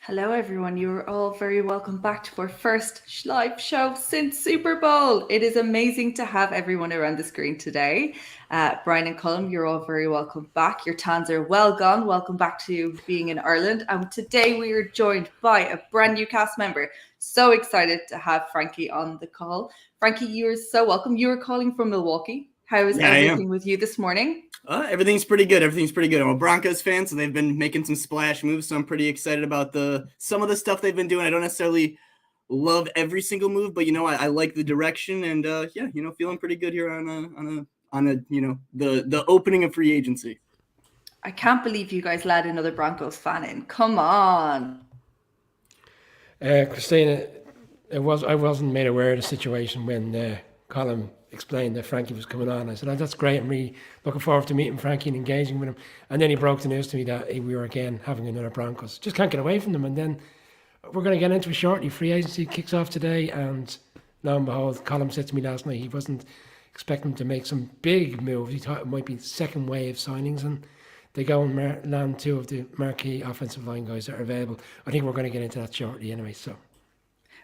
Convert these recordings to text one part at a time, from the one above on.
Hello, everyone. You are all very welcome back to our first live show since Super Bowl. It is amazing to have everyone around the screen today. Brian and Colm, you're all very welcome back. Your tans are well gone. Welcome back to being in Ireland. And today we are joined by a brand new cast member. So excited to have Frankie on the call. Frankie, you're so welcome. You are calling from Milwaukee. How is Yeah, I everything am. with you this morning? Everything's pretty good. Everything's pretty good. I'm a Broncos fan, so they've been making some splash moves. So I'm pretty excited about the some of the stuff they've been doing. I don't necessarily love every single move, but I like the direction, and yeah, feeling pretty good here on the opening of free agency. I can't believe you guys let another Broncos fan in. Come on. Christina, I wasn't made aware of the situation when Colin explained that Frankie was coming on. I said, "Oh, that's great. I'm really looking forward to meeting Frankie and engaging with him." And then he broke the news to me that we were again having another Broncos. Just can't get away from them. And then we're going to get into it shortly. Free agency kicks off today, and lo and behold, Colin said to me last night he wasn't expecting to make some big moves. He thought it might be second wave signings, and they go and land two of the marquee offensive line guys that are available. I think we're going to get into that shortly anyway. So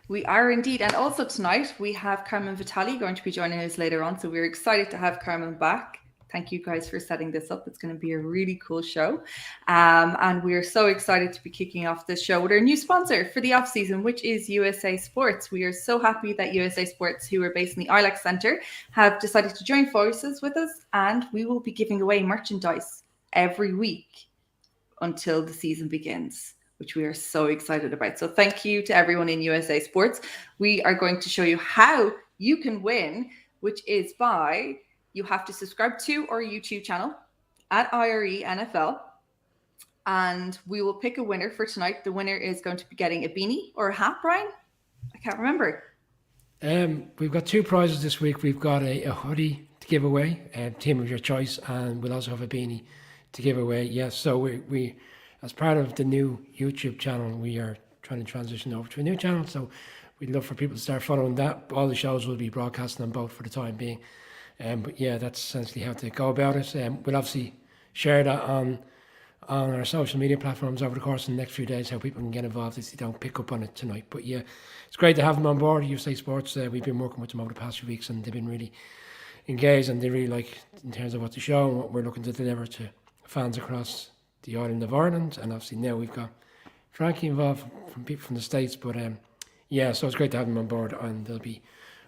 We are indeed. And also tonight, we have Carmen Vitali going to be joining us later on. So we're excited to have Carmen back. Thank you guys for setting this up. It's going to be a really cool show. And we're so excited to be kicking off this show with our new sponsor for the off season, which is USA Sports. We are so happy that USA Sports, who are based in the ILAC Centre, have decided to join forces with us. And we will be giving away merchandise every week until the season begins, which we are so excited about. So thank you to everyone in USA Sports. We are going to show you how you can win, which is by you have to subscribe to our YouTube channel at IRE NFL, and we will pick a winner for tonight. The winner is going to be getting a beanie or a hat, Brian? I can't remember. we've got two prizes this week. We've got a hoodie to give away, team of your choice, and we'll also have a beanie to give away. Yes, so we as part of the new YouTube channel, we are trying to transition over to a new channel. So we'd love for people to start following that. All the shows will be broadcasting on both for the time being. But yeah, that's essentially how to go about it. We'll obviously share that on our social media platforms over the course of the next few days, how people can get involved if they don't pick up on it tonight. But yeah, it's great to have them on board. USA Sports, we've been working with them over the past few weeks, and they've been really engaged, and they really like in terms of what the show and what we're looking to deliver to fans across the island of Ireland. And obviously now we've got Frankie involved from people from the States. But yeah, so it's great to have them on board, and they'll be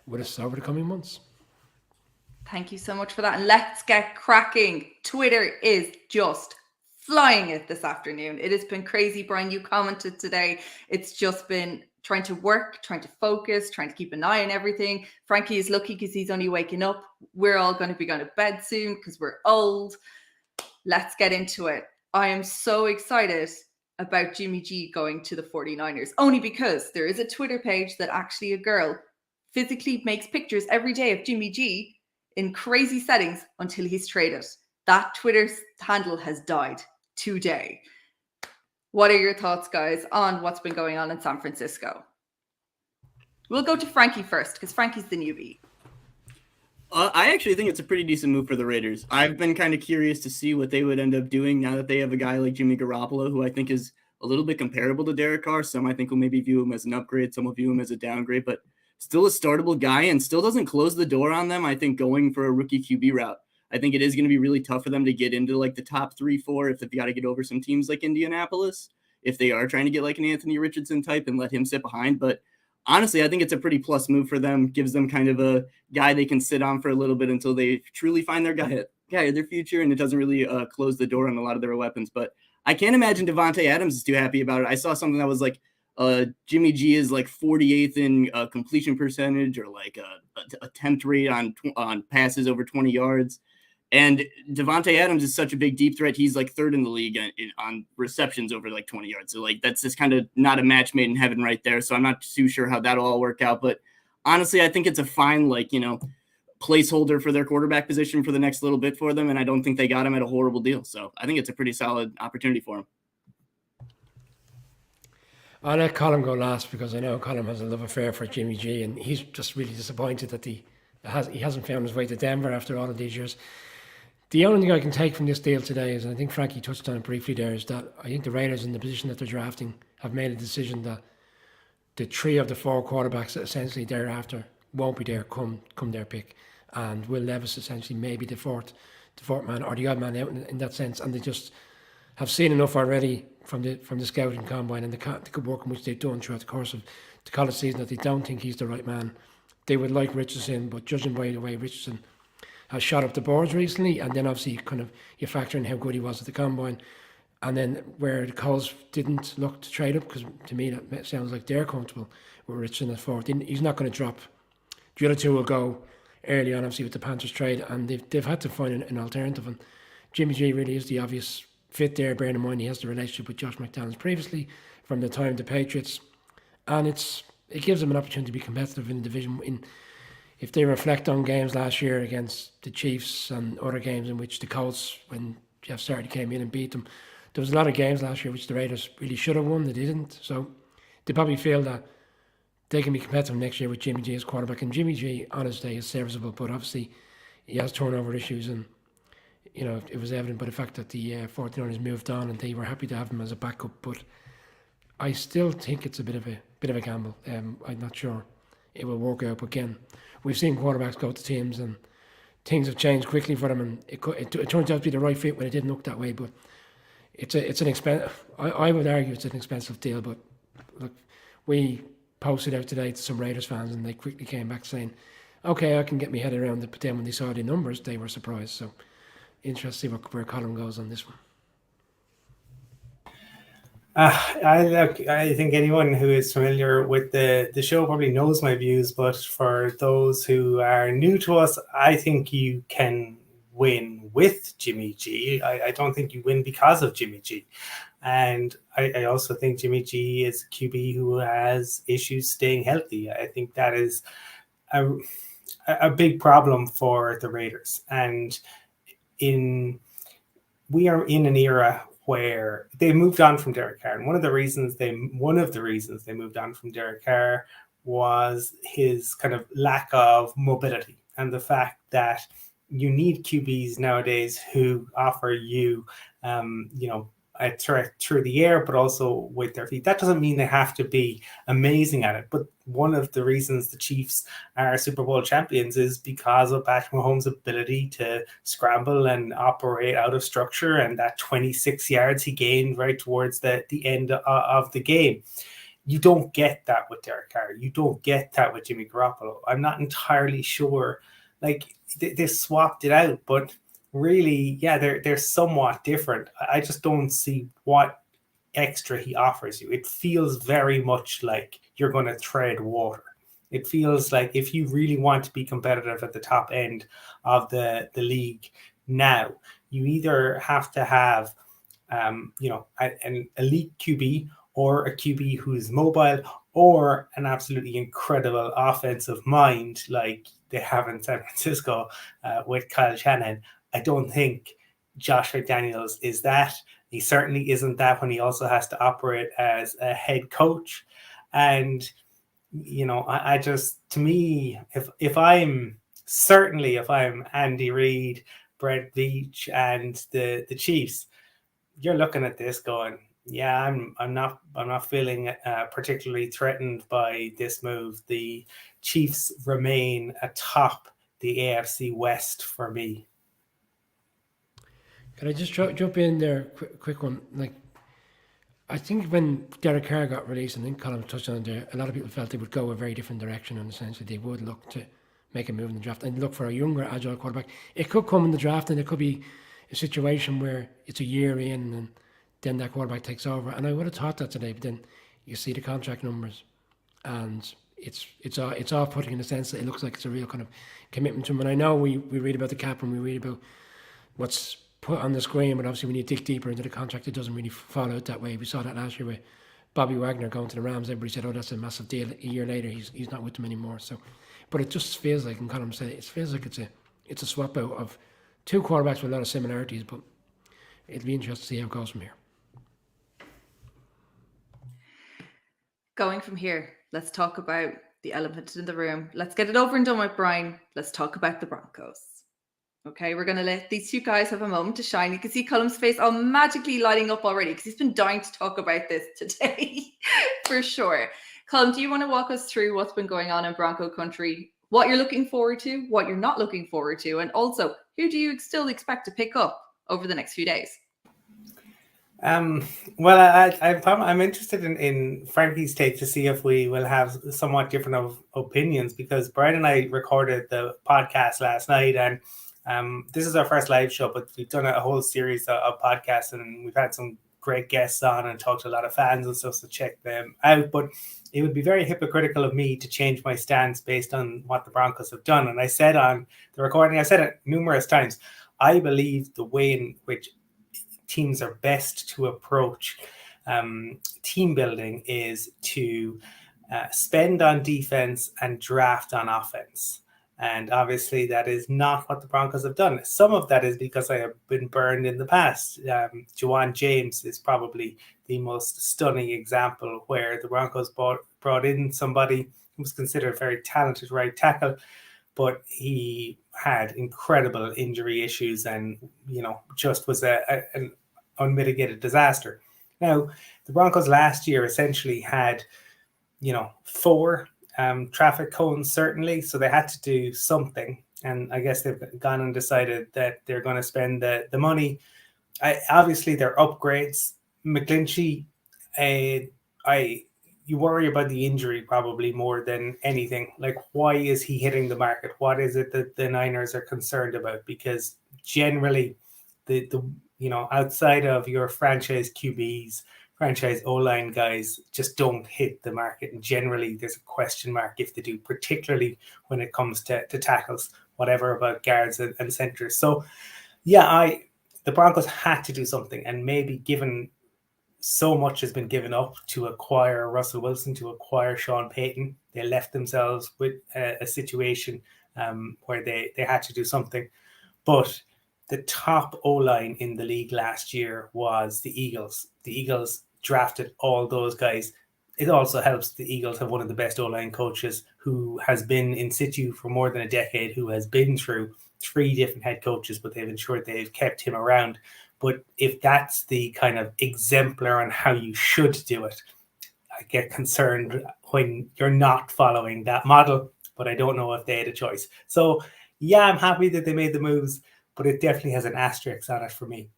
with us over the coming months. Thank you so much for that. And let's get cracking. Twitter is just flying it this afternoon. It has been crazy. Brian, you commented today. It's just been trying to work, trying to focus, trying to keep an eye on everything. Frankie is lucky because he's only waking up. We're all going to be going to bed soon because we're old. Let's get into it. I am so excited about Jimmy G going to the 49ers, only because there is a Twitter page that actually a girl physically makes pictures every day of Jimmy G in crazy settings until he's traded. That Twitter handle has died today. What are your thoughts, guys, on what's been going on in San Francisco? We'll go to Frankie first, because Frankie's the newbie. I actually think it's a pretty decent move for the Raiders. I've been kind of curious to see what they would end up doing now that they have a guy like Jimmy Garoppolo, who I think is a little bit comparable to Derek Carr. Some I think will maybe view him as an upgrade. Some will view him as a downgrade, but still a startable guy and still doesn't close the door on them, I think, going for a rookie QB route. I think it is going to be really tough for them to get into like the top 3-4 if they've got to get over some teams like Indianapolis, if they are trying to get like an Anthony Richardson type and let him sit behind. But honestly, I think it's a pretty plus move for them. Gives them kind of a guy they can sit on for a little bit until they truly find their guy of their future, and it doesn't really close the door on a lot of their weapons. But I can't imagine Devontae Adams is too happy about it. I saw something that was like Jimmy G is like 48th in completion percentage or like attempt rate on passes over 20 yards. And Devontae Adams is such a big deep threat. He's like third in the league on receptions over like 20 yards. So like that's just kind of not a match made in heaven right there. So I'm not too sure how that'll all work out. But honestly, I think it's a fine placeholder for their quarterback position for the next little bit for them. And I don't think they got him at a horrible deal. So I think it's a pretty solid opportunity for him. I'll let Colin go last because I know Colin has a love affair for Jimmy G, and he's just really disappointed that he hasn't found his way to Denver after all of these years. The only thing I can take from this deal today is, and I think Frankie touched on it briefly there, is that I think the Raiders in the position that they're drafting have made a decision that the 3 of the 4 quarterbacks that essentially thereafter won't be there come their pick. And Will Levis essentially may be the fourth man or the odd man out in that sense. And they just have seen enough already from the scouting combine and the good work in which they've done throughout the course of the college season that they don't think he's the right man. They would like Richardson, but judging by the way Richardson has shot up the boards recently, and then obviously kind of you factor in how good he was at the combine, and then where the Colts didn't look to trade up, because to me that sounds like they're comfortable with Richardson at 4th. He's not going to drop. The other 2 will go early on, obviously, with the Panthers trade, and they've had to find an alternative. And Jimmy G really is the obvious fit there, bearing in mind he has the relationship with Josh McDaniels previously from the time of the Patriots, and it gives them an opportunity to be competitive in the division. If they reflect on games last year against the Chiefs and other games in which the Colts, when Jeff Saturday came in and beat them, there was a lot of games last year which the Raiders really should have won, they didn't. So they probably feel that they can be competitive next year with Jimmy G as quarterback. And Jimmy G, on his day, is serviceable, but obviously he has turnover issues, and it was evident by the fact that the 49ers moved on and they were happy to have him as a backup. But I still think it's a bit of a gamble. I'm not sure it will work out. But again, we've seen quarterbacks go to teams and things have changed quickly for them, and it turns out to be the right fit when it didn't look that way. But it's an expensive. I would argue it's an expensive deal. But look, we posted out today to some Raiders fans, and they quickly came back saying, "Okay, I can get my head around it." But then when they saw the numbers, they were surprised. So interesting where Colin goes on this one. I think anyone who is familiar with the show probably knows my views, but for those who are new to us, I think you can win with Jimmy G. I don't think you win because of Jimmy G. And I also think Jimmy G is a QB who has issues staying healthy. I think that is a big problem for the Raiders. And we are in an era where they moved on from Derek Carr, and one of the reasons they moved on from Derek Carr was his kind of lack of mobility and the fact that you need QBs nowadays who offer you, a threat through the air, but also with their feet. That doesn't mean they have to be amazing at it, but one of the reasons the Chiefs are Super Bowl champions is because of Patrick Mahomes' ability to scramble and operate out of structure, and that 26 yards he gained right towards the end of the game. You don't get that with Derek Carr. You don't get that with Jimmy Garoppolo. I'm not entirely sure. Like, they swapped it out, but really, yeah, they're somewhat different. I just don't see what extra he offers you. It feels very much like you're going to tread water. It feels like if you really want to be competitive at the top end of the league now, you either have to have an elite QB or a QB who's mobile or an absolutely incredible offensive mind like they have in San Francisco with Kyle Shanahan. I don't think Josh McDaniels is that. He certainly isn't that when he also has to operate as a head coach. And, I just, to me, if I'm Andy Reid, Brett Veach, and the Chiefs, you're looking at this going, yeah, I'm not feeling particularly threatened by this move. The Chiefs remain atop the AFC West for me. Can I just jump in there, quick one? Like, I think when Derek Carr got released, and I think Colin touched on it there, a lot of people felt they would go a very different direction in the sense that they would look to make a move in the draft and look for a younger, agile quarterback. It could come in the draft, and it could be a situation where it's a year in, and then that quarterback takes over. And I would have thought that today, but then you see the contract numbers, and it's off-putting in the sense that it looks like it's a real kind of commitment to him. And I know we read about the cap and we read about what's put on the screen, but obviously when you dig deeper into the contract, it doesn't really fall out that way. We saw that last year with Bobby Wagner going to the Rams. Everybody said, "Oh, that's a massive deal." A year later, he's not with them anymore. So, but it just feels like, and Colin said, it feels like it's a swap out of two quarterbacks with a lot of similarities. But it'll be interesting to see how it goes from here. Going from here, let's talk about the elephant in the room. Let's get it over and done with, Brian. Let's talk about the Broncos. Okay, we're going to let these two guys have a moment to shine. You can see Cullum's face all magically lighting up already because he's been dying to talk about this today for sure. Cullum, do you want to walk us through what's been going on in Bronco country, what you're looking forward to, what you're not looking forward to, and also who do you still expect to pick up over the next few days? Well, I'm interested in Frankie's take to see if we will have somewhat different of opinions, because Brian and I recorded the podcast last night, and this is our first live show, but we've done a whole series of podcasts, and we've had some great guests on and talked to a lot of fans and stuff, so check them out. But it would be very hypocritical of me to change my stance based on what the Broncos have done. And I said on the recording, I said it numerous times, I believe the way in which teams are best to approach team building is to spend on defense and draft on offense. And obviously that is not what the Broncos have done. Some of that is because I have been burned in the past. Juwan James is probably the most stunning example where the Broncos brought in somebody who was considered a very talented right tackle, but he had incredible injury issues and, just was an unmitigated disaster. Now, the Broncos last year essentially had, 4 traffic cones, certainly, so they had to do something. And I guess they've gone and decided that they're going to spend the money. Obviously, they're upgrades. McGlinchey, you worry about the injury probably more than anything. Like, why is he hitting the market? What is it that the Niners are concerned about? Because generally, the outside of your franchise QBs, franchise O-line guys just don't hit the market. And generally, there's a question mark if they do, particularly when it comes to tackles, whatever about guards and centers. So, the Broncos had to do something. And maybe given so much has been given up to acquire Russell Wilson, to acquire Sean Payton, they left themselves with a situation where they had to do something. But the top O-line in the league last year was the Eagles. The Eagles drafted all those guys. It also helps the Eagles have one of the best O-line coaches who has been in situ for more than a decade, who has been through 3 different head coaches, but they've ensured they've kept him around. But if that's the kind of exemplar on how you should do it, I get concerned when you're not following that model, but I don't know if they had a choice. So, I'm happy that they made the moves, but it definitely has an asterisk on it for me.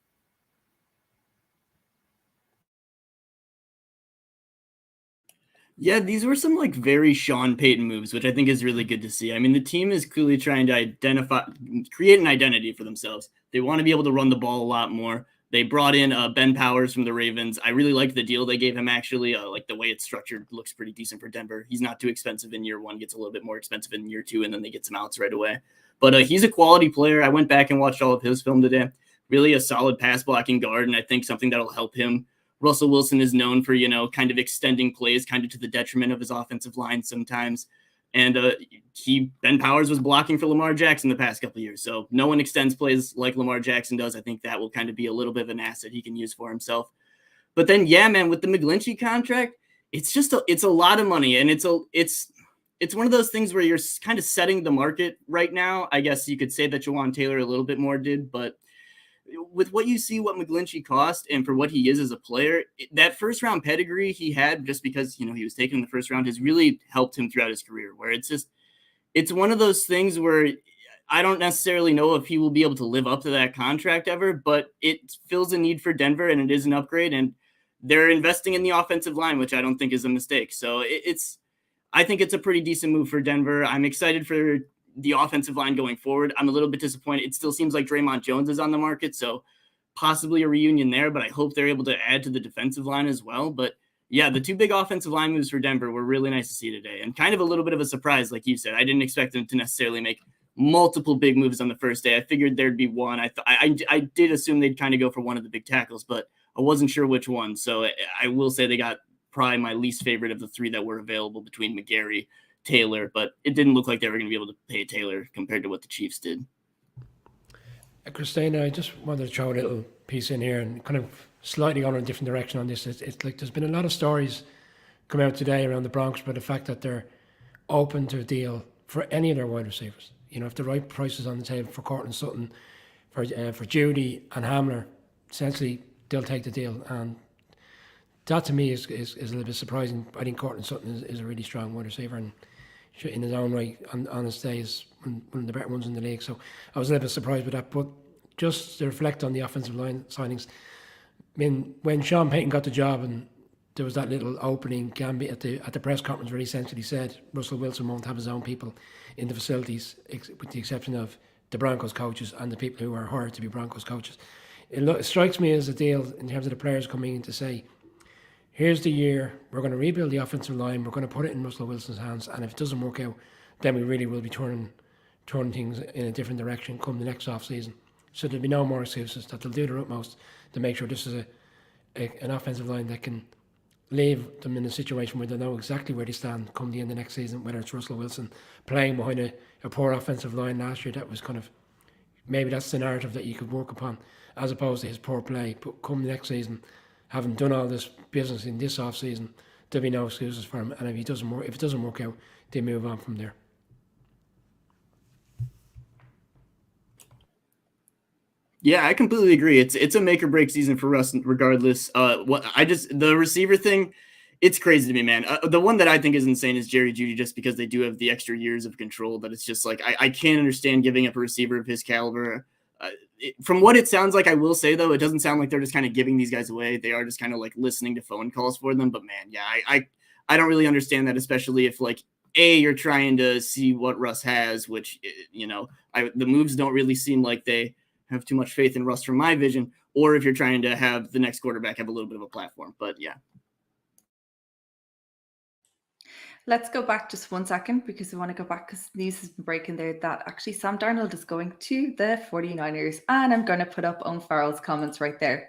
Yeah, these were some very Sean Payton moves, which I think is really good to see. I mean, the team is clearly trying to create an identity for themselves. They want to be able to run the ball a lot more. They brought in Ben Powers from the Ravens. I really like the deal they gave him, actually. Like the way it's structured looks pretty decent for Denver. He's not too expensive in year 1, gets a little bit more expensive in year 2, and then they get some outs right away. But he's a quality player. I went back and watched all of his film today. Really a solid pass blocking guard, and I think something that'll help him. Russell Wilson is known for, kind of extending plays kind of to the detriment of his offensive line sometimes. And Ben Powers was blocking for Lamar Jackson the past couple of years. So no one extends plays like Lamar Jackson does. I think that will kind of be a little bit of an asset he can use for himself. But then, man, with the McGlinchey contract, it's a lot of money. And it's one of those things where you're kind of setting the market right now. I guess you could say that Jawan Taylor a little bit more did, but with what you see, what McGlinchey cost and for what he is as a player, that first round pedigree he had, just because, he was taken in the first round, has really helped him throughout his career, where it's one of those things where I don't necessarily know if he will be able to live up to that contract ever, but it fills a need for Denver and it is an upgrade, and they're investing in the offensive line, which I don't think is a mistake. So I think it's a pretty decent move for Denver. I'm excited for the offensive line going forward. I'm a little bit disappointed. It still seems like Draymond Jones is on the market, so possibly a reunion there, but I hope they're able to add to the defensive line as well. But yeah, the 2 big offensive line moves for Denver were really nice to see today, and kind of a little bit of a surprise, like you said. I didn't expect them to necessarily make multiple big moves on the first day. I figured there'd be one. I did assume they'd kind of go for one of the big tackles, but I wasn't sure which one. So I will say they got probably my least favorite of the 3 that were available between McGarry, Taylor, but it didn't look like they were going to be able to pay Taylor compared to what the Chiefs did. Christina, I just wanted to throw a little piece in here and kind of slightly going in a different direction on this. It's like there's been a lot of stories come out today around the Broncos about the fact that they're open to a deal for any of their wide receivers. if the right price is on the table for Cortland Sutton, for Judy and Hamler, essentially they'll take the deal. And that to me is a little bit surprising. I think Cortland Sutton is a really strong wide receiver and in his own right on his days one of the better ones in the league. So I was a little bit surprised with that. But just to reflect on the offensive line signings, I mean, when Sean Payton got the job and there was that little opening gambit at the press conference where he essentially said Russell Wilson won't have his own people in the facilities, with the exception of the Broncos coaches and the people who are hired to be Broncos coaches. It strikes me as a deal in terms of the players coming in to say, here's the year, we're going to rebuild the offensive line, we're going to put it in Russell Wilson's hands, and if it doesn't work out, then we really will be turning things in a different direction come the next off-season. So there'll be no more excuses, that they'll do their utmost to make sure this is an offensive line that can leave them in a situation where they know exactly where they stand come the end of next season, whether it's Russell Wilson playing behind a poor offensive line last year. That was kind of, maybe that's the narrative that you could work upon, as opposed to his poor play. But come the next season, having done all this business in this off season, there'll be no excuses for him. And if it doesn't work out, they move on from there. Yeah, I completely agree. It's a make or break season for Russ, regardless. The receiver thing, it's crazy to me, man. The one that I think is insane is Jerry Jeudy, just because they do have the extra years of control. That it's just like I can't understand giving up a receiver of his caliber. From what it sounds like, I will say though, it doesn't sound like they're just kind of giving these guys away. They are just kind of like listening to phone calls for them. But man, yeah, I don't really understand that, especially if like you're trying to see what Russ has, which the moves don't really seem like they have too much faith in Russ from my vision, or if you're trying to have the next quarterback have a little bit of a platform. But yeah. Let's go back just 1 second, because we want to go back, because news has been breaking there that actually Sam Darnold is going to the 49ers, and I'm going to put up Owen Farrell's comments right there.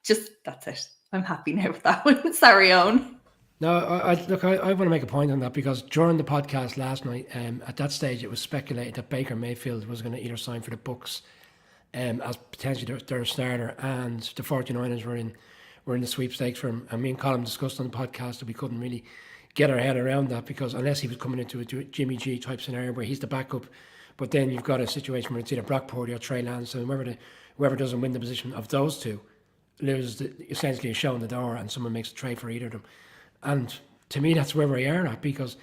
Just, that's it. I'm happy now with that one. Sorry, Owen. No, I want to make a point on that, because during the podcast last night, at that stage, it was speculated that Baker Mayfield was going to either sign for the Bucs as potentially their starter, and the 49ers were in the sweepstakes for him. And me and Colin discussed on the podcast that we couldn't really get our head around that, because unless he was coming into a Jimmy G type scenario where he's the backup, but then you've got a situation where it's either Brock Purdy or Trey Lance, and whoever doesn't win the position of those two loses essentially a show in the door, and someone makes a trade for either of them. And to me, that's where we are at, because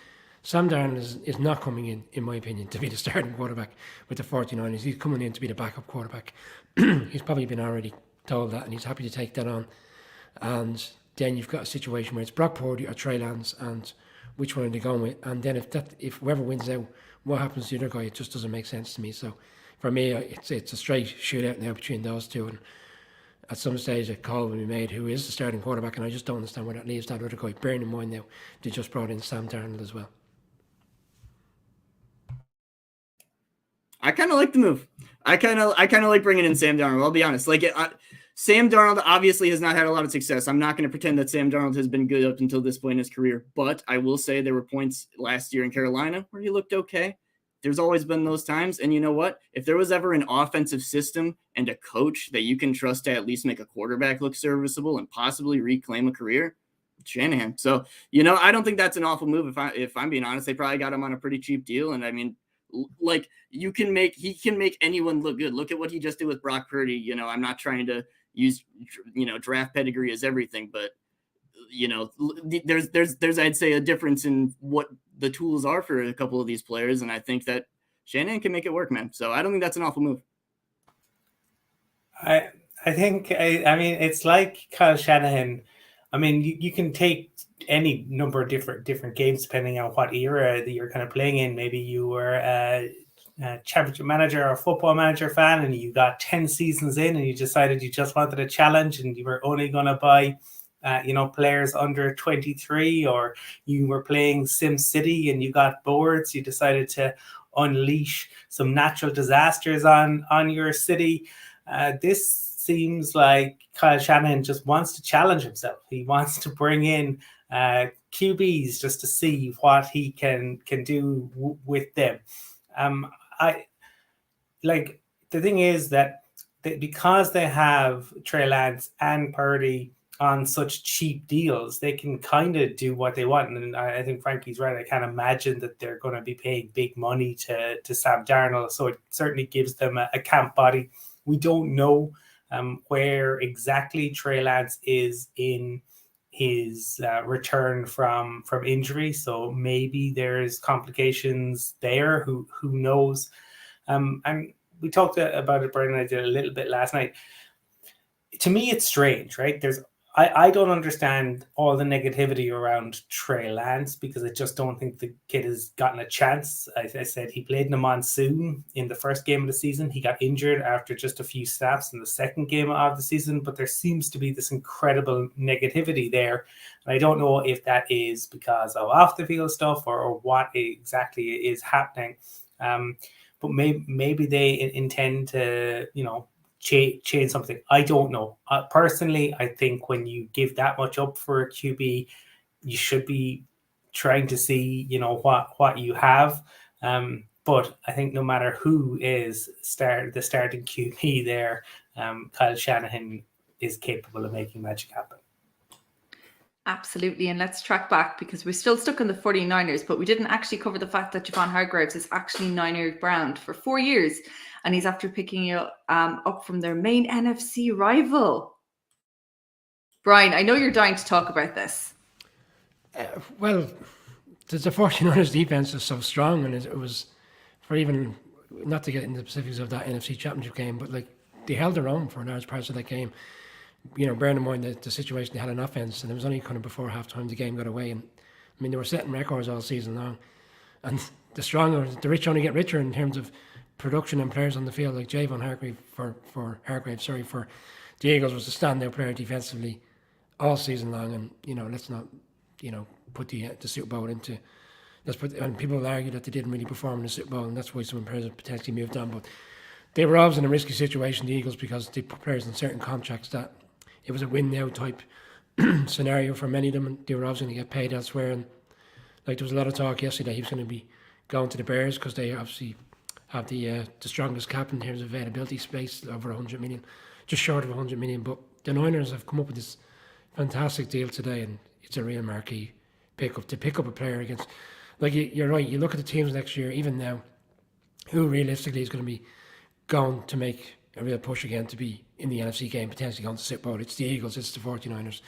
Sam Darnold is not coming in my opinion, to be the starting quarterback with the 49ers. He's coming in to be the backup quarterback. He's probably been already told that, and he's happy to take that on. And then you've got a situation where it's Brock Purdy or Trey Lance, and which one are they going with? And then if whoever wins out, what happens to the other guy? It just doesn't make sense to me. So for me, it's a straight shootout now between those two. And at some stage, a call will be made who is the starting quarterback, and I just don't understand where that leaves that other guy. Bearing in mind now, they just brought in Sam Darnold as well. I kind of like the move. I kind of like bringing in Sam Darnold. I'll be honest. Sam Darnold obviously has not had a lot of success. I'm not going to pretend that Sam Darnold has been good up until this point in his career, but I will say there were points last year in Carolina where he looked okay. There's always been those times. And you know what? If there was ever an offensive system and a coach that you can trust to at least make a quarterback look serviceable and possibly reclaim a career, Shanahan. So, I don't think that's an awful move. If I'm being honest, they probably got him on a pretty cheap deal. And I mean, like, he can make anyone look good. Look at what he just did with Brock Purdy. I'm not trying to use, draft pedigree as everything, but there's I'd say a difference in what the tools are for a couple of these players, and I think that Shanahan can make it work, man. So I don't think that's an awful move. I think I mean it's like Kyle Shanahan. I mean you can take any number of different games depending on what era that you're kind of playing in. Maybe you were a championship manager or a football manager fan, and you got 10 seasons in, and you decided you just wanted a challenge, and you were only going to buy players under 23, or you were playing Sim City and you got bored, so you decided to unleash some natural disasters on your city. This seems like Kyle Shanahan just wants to challenge himself. He wants to bring in QBs just to see what he can do with them. The thing is that because they have Trey Lance and Purdy on such cheap deals, they can kind of do what they want. And I think Frankie's right. I can't imagine that they're going to be paying big money to Sam Darnold. So it certainly gives them a camp body. We don't know where exactly Trey Lance is in his return from injury. So maybe there's complications there. Who knows? And we talked about it, Brian and I did a little bit last night. To me, it's strange, right? I don't understand all the negativity around Trey Lance because I just don't think the kid has gotten a chance. I said he played in the monsoon in the first game of the season. He got injured after just a few snaps in the second game of the season, but there seems to be this incredible negativity there. And I don't know if that is because of off the field stuff or what exactly is happening. But maybe they intend to, change something. I don't know. Personally, I think when you give that much up for a QB, you should be trying to see, what you have. But I think no matter who is the starting QB there, Kyle Shanahan is capable of making magic happen. Absolutely. And let's track back because we're still stuck in the 49ers, but we didn't actually cover the fact that Javon Hargraves is actually Niner bound for 4 years. And he's after picking it up from their main NFC rival. Brian, I know you're dying to talk about this. Well, the 49ers defense is so strong, and it was for even, not to get into the specifics of that NFC Championship game, but like they held their own for large parts of that game. Bearing in mind the situation they had on offense, and it was only kind of before halftime the game got away. And I mean, they were setting records all season long, and the rich only get richer in terms of production and players on the field. Like Javon Hargrave for the Eagles was a standout player defensively all season long. And let's not put the Super Bowl into. And people will argue that they didn't really perform in the Super Bowl, and that's why some players have potentially moved on. But they were always in a risky situation, the Eagles, because they put players in certain contracts that it was a win-now type scenario for many of them, and they were obviously going to get paid elsewhere. And like there was a lot of talk yesterday, he was going to be going to the Bears because they obviously have the strongest cap in terms of availability space, over 100 million, just short of 100 million. But the Niners have come up with this fantastic deal today, and it's a real marquee pickup to pick up a player against. Like you're right, you look at the teams next year, even now, who realistically is going to be going to make a real push again to be in the NFC game, potentially going to Super Bowl. It's the Eagles, it's the 49ers.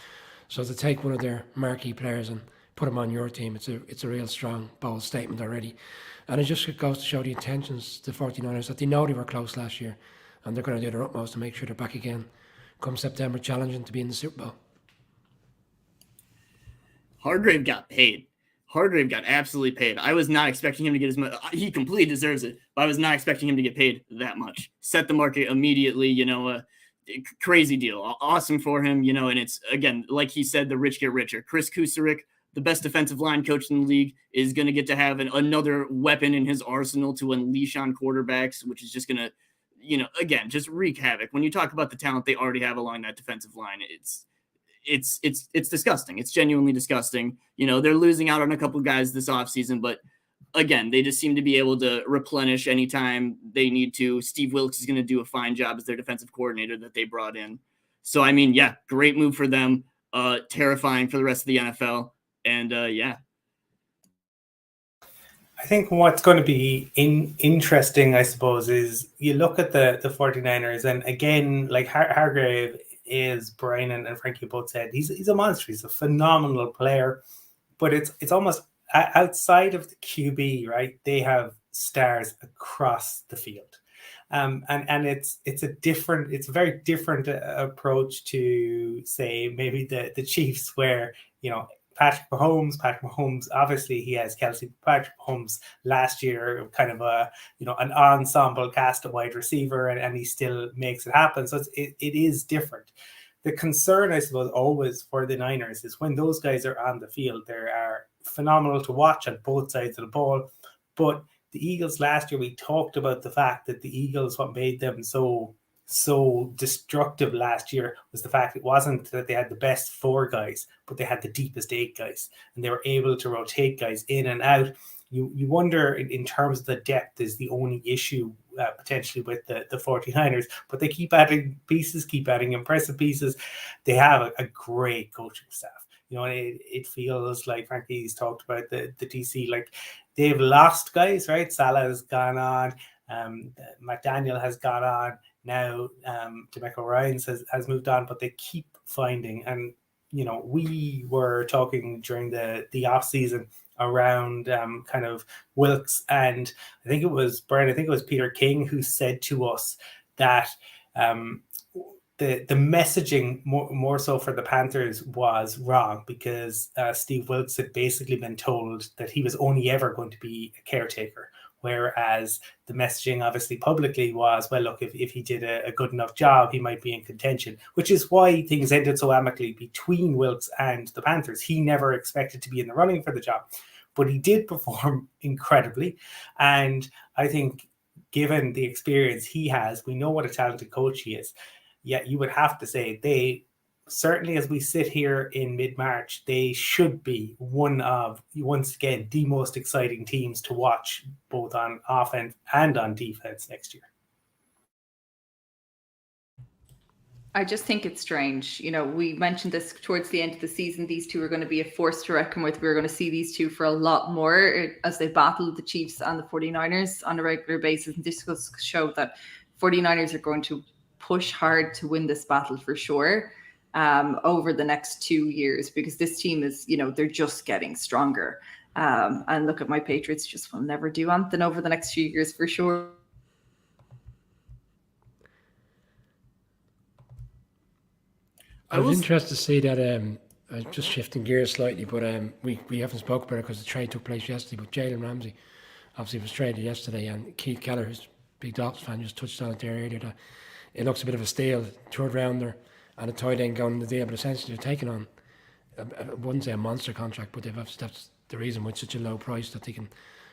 So to take one of their marquee players and put him on your team, it's a real strong, bold statement already. And it just goes to show the intentions, the 49ers, that they know they were close last year, and they're going to do their utmost to make sure they're back again come September, challenging to be in the Super Bowl. Hargrave got paid. Hargrave got absolutely paid. I was not expecting him to get as much. He completely deserves it, but I was not expecting him to get paid that much. Set the market immediately, crazy deal. Awesome for him, and it's, again, like he said, the rich get richer. Chris Kusarik, the best defensive line coach in the league, is going to get to have another weapon in his arsenal to unleash on quarterbacks, which is just going to, again, just wreak havoc. When you talk about the talent they already have along that defensive line, it's disgusting. It's genuinely disgusting. They're losing out on a couple of guys this offseason, but again, they just seem to be able to replenish anytime they need to. Steve Wilkes is going to do a fine job as their defensive coordinator that they brought in. So, I mean, yeah, great move for them. Terrifying for the rest of the NFL. And yeah. I think what's going to be interesting, I suppose, is you look at the 49ers, and again, like Hargrave is, Brian and Frankie both said, he's a monster. He's a phenomenal player, but it's almost outside of the QB, right? They have stars across the field, and it's a very different approach to, say, maybe the Chiefs, where Patrick Mahomes, obviously he has Kelsey. Patrick Mahomes last year, kind of an ensemble cast of wide receiver, and he still makes it happen. So it is different. The concern, I suppose, always for the Niners is when those guys are on the field, they are phenomenal to watch on both sides of the ball. But the Eagles last year, we talked about the fact that the Eagles, what made them so so destructive last year was the fact it wasn't that they had the best 4 guys, but they had the deepest 8 guys, and they were able to rotate guys in and out. You wonder in terms of the depth is the only issue potentially with the 49ers, but they keep adding pieces, keep adding impressive pieces. They have a great coaching staff. It feels like, frankly, he's talked about the DC, like they've lost guys, right? Salah has gone on, McDaniel has gone on, now DeMeco Ryans has moved on, but they keep finding, and we were talking during the off season around kind of Wilkes, and I think it was Peter King who said to us that the messaging more so for the Panthers was wrong, because Steve Wilkes had basically been told that he was only ever going to be a caretaker, whereas the messaging obviously publicly was, well, look, if he did a good enough job, he might be in contention, which is why things ended so amicably between Wilkes and the Panthers. He never expected to be in the running for the job, but he did perform incredibly. And I think given the experience he has, we know what a talented coach he is. Yet you would have to say they, certainly as we sit here in mid-March, they should be one of, once again, the most exciting teams to watch both on offense and on defense next year. I just think it's strange. We mentioned this towards the end of the season. These two are going to be a force to reckon with. We're going to see these two for a lot more as they battle the Chiefs and the 49ers on a regular basis. And this will show that 49ers are going to push hard to win this battle for sure over the next 2 years, because this team is, they're just getting stronger. And look at my Patriots, just will never do anything over the next few years for sure. I was interested to see that, just shifting gears slightly, but we haven't spoken about it because the trade took place yesterday, but Jalen Ramsey obviously was traded yesterday, and Keith Keller, who's a big Dolphins fan, just touched on it there earlier, that it looks a bit of a steal, third rounder and a tight end going in the deal, but essentially they're taking on, I wouldn't say a monster contract, but that's the reason why it's such a low price, that they can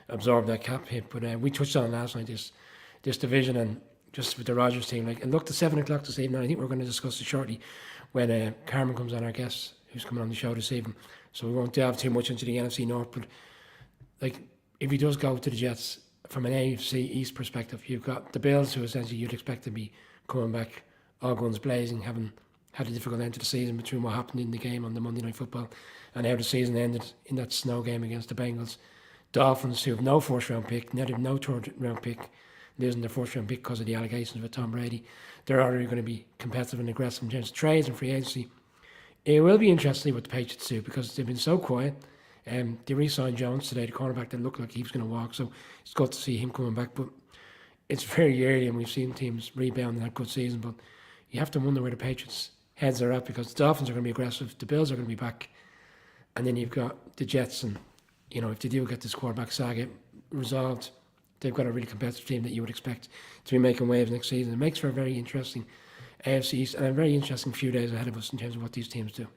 absorb that cap hit. But we touched on last night this division, and just with the Rodgers team, like, and look, at 7 o'clock this evening, I think we're going to discuss it shortly when Carmen comes on, our guest who's coming on the show this evening, so we won't delve too much into the NFC North, but like, if he does go to the Jets, from an AFC East perspective, you've got the Bills, who essentially you'd expect to be coming back all guns blazing, having had a difficult end to the season between what happened in the game on the Monday Night Football and how the season ended in that snow game against the Bengals. Dolphins, who have no first round pick, now they have no third round pick, losing their first round pick because of the allegations with Tom Brady. They're already going to be competitive and aggressive in terms of trades and free agency. It will be interesting what the Patriots do, because they've been so quiet. They re-signed Jones today, the cornerback that looked like he was going to walk, so it's good to see him coming back. But it's very early, and we've seen teams rebound in that good season, but you have to wonder where the Patriots' heads are at, because the Dolphins are going to be aggressive, the Bills are going to be back, and then you've got the Jets, and if they do get this quarterback saga resolved, they've got a really competitive team that you would expect to be making waves next season. It makes for a very interesting AFC East and a very interesting few days ahead of us in terms of what these teams do.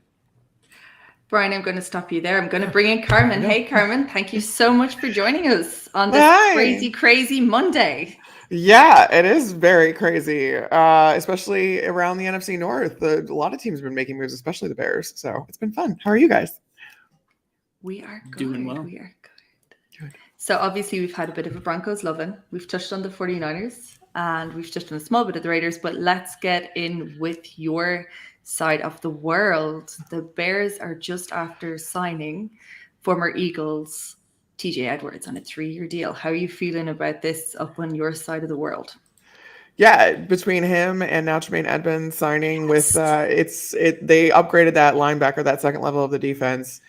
Brian, I'm going to stop you there. I'm going to bring in Carmen. Hey, Carmen, thank you so much for joining us on this crazy, crazy Monday. Yeah, it is very crazy, especially around the NFC North. A lot of teams have been making moves, especially the Bears. So it's been fun. How are you guys? We are good. Doing well. We are good. So obviously we've had a bit of a Broncos loving. We've touched on the 49ers and we've touched on a small bit of the Raiders, but let's get in with your side of the world. The Bears are just after signing former Eagles TJ Edwards on a 3-year deal. How are you feeling about this up on your side of the world? Yeah, between him and now Tremaine Edmonds signing with they upgraded that linebacker, that second level of the defense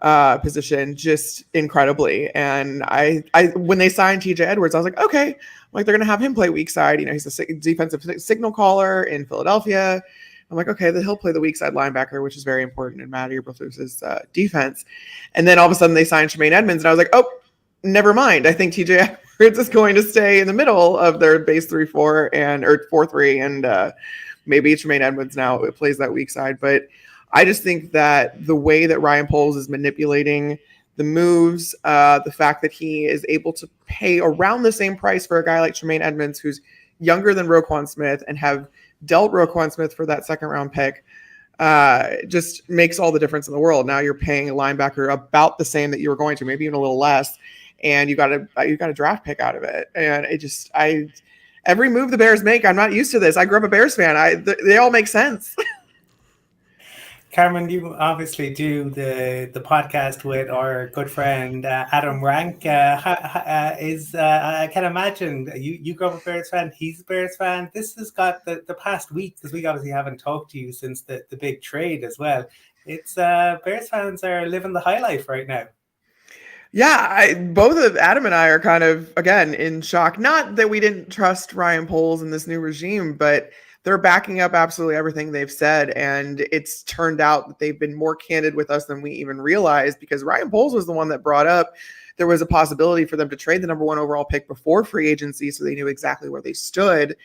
position, just incredibly. And I when they signed TJ Edwards, I was like, okay, like they're gonna have him play weak side. He's a defensive signal caller in Philadelphia. I'm like, okay, then he'll play the weak side linebacker, which is very important in Matt Eberflus's defense. And then all of a sudden they signed Tremaine Edmonds, and I was like, oh, never mind. I think TJ Edwards is going to stay in the middle of their base 3-4 or 4-3, and maybe Tremaine Edmonds now plays that weak side. But I just think that the way that Ryan Poles is manipulating the moves, the fact that he is able to pay around the same price for a guy like Tremaine Edmonds, who's younger than Roquan Smith and have dealt Roquan Smith for that second round pick just makes all the difference in the world. Now you're paying a linebacker about the same that you were going to, maybe even a little less, and you got a draft pick out of it. And every move the Bears make, I'm not used to this. I grew up a Bears fan. They all make sense. Cameron, you obviously do the podcast with our good friend Adam Rank. I can imagine you grew up a Bears fan. He's a Bears fan. This has got the past week, because we obviously haven't talked to you since the big trade as well. It's Bears fans are living the high life right now. Yeah, both of Adam and I are kind of, again, in shock. Not that we didn't trust Ryan Poles in this new regime, but they're backing up absolutely everything they've said. And it's turned out that they've been more candid with us than we even realized, because Ryan Poles was the one that brought up there was a possibility for them to trade the number 1 overall pick before free agency, so they knew exactly where they stood.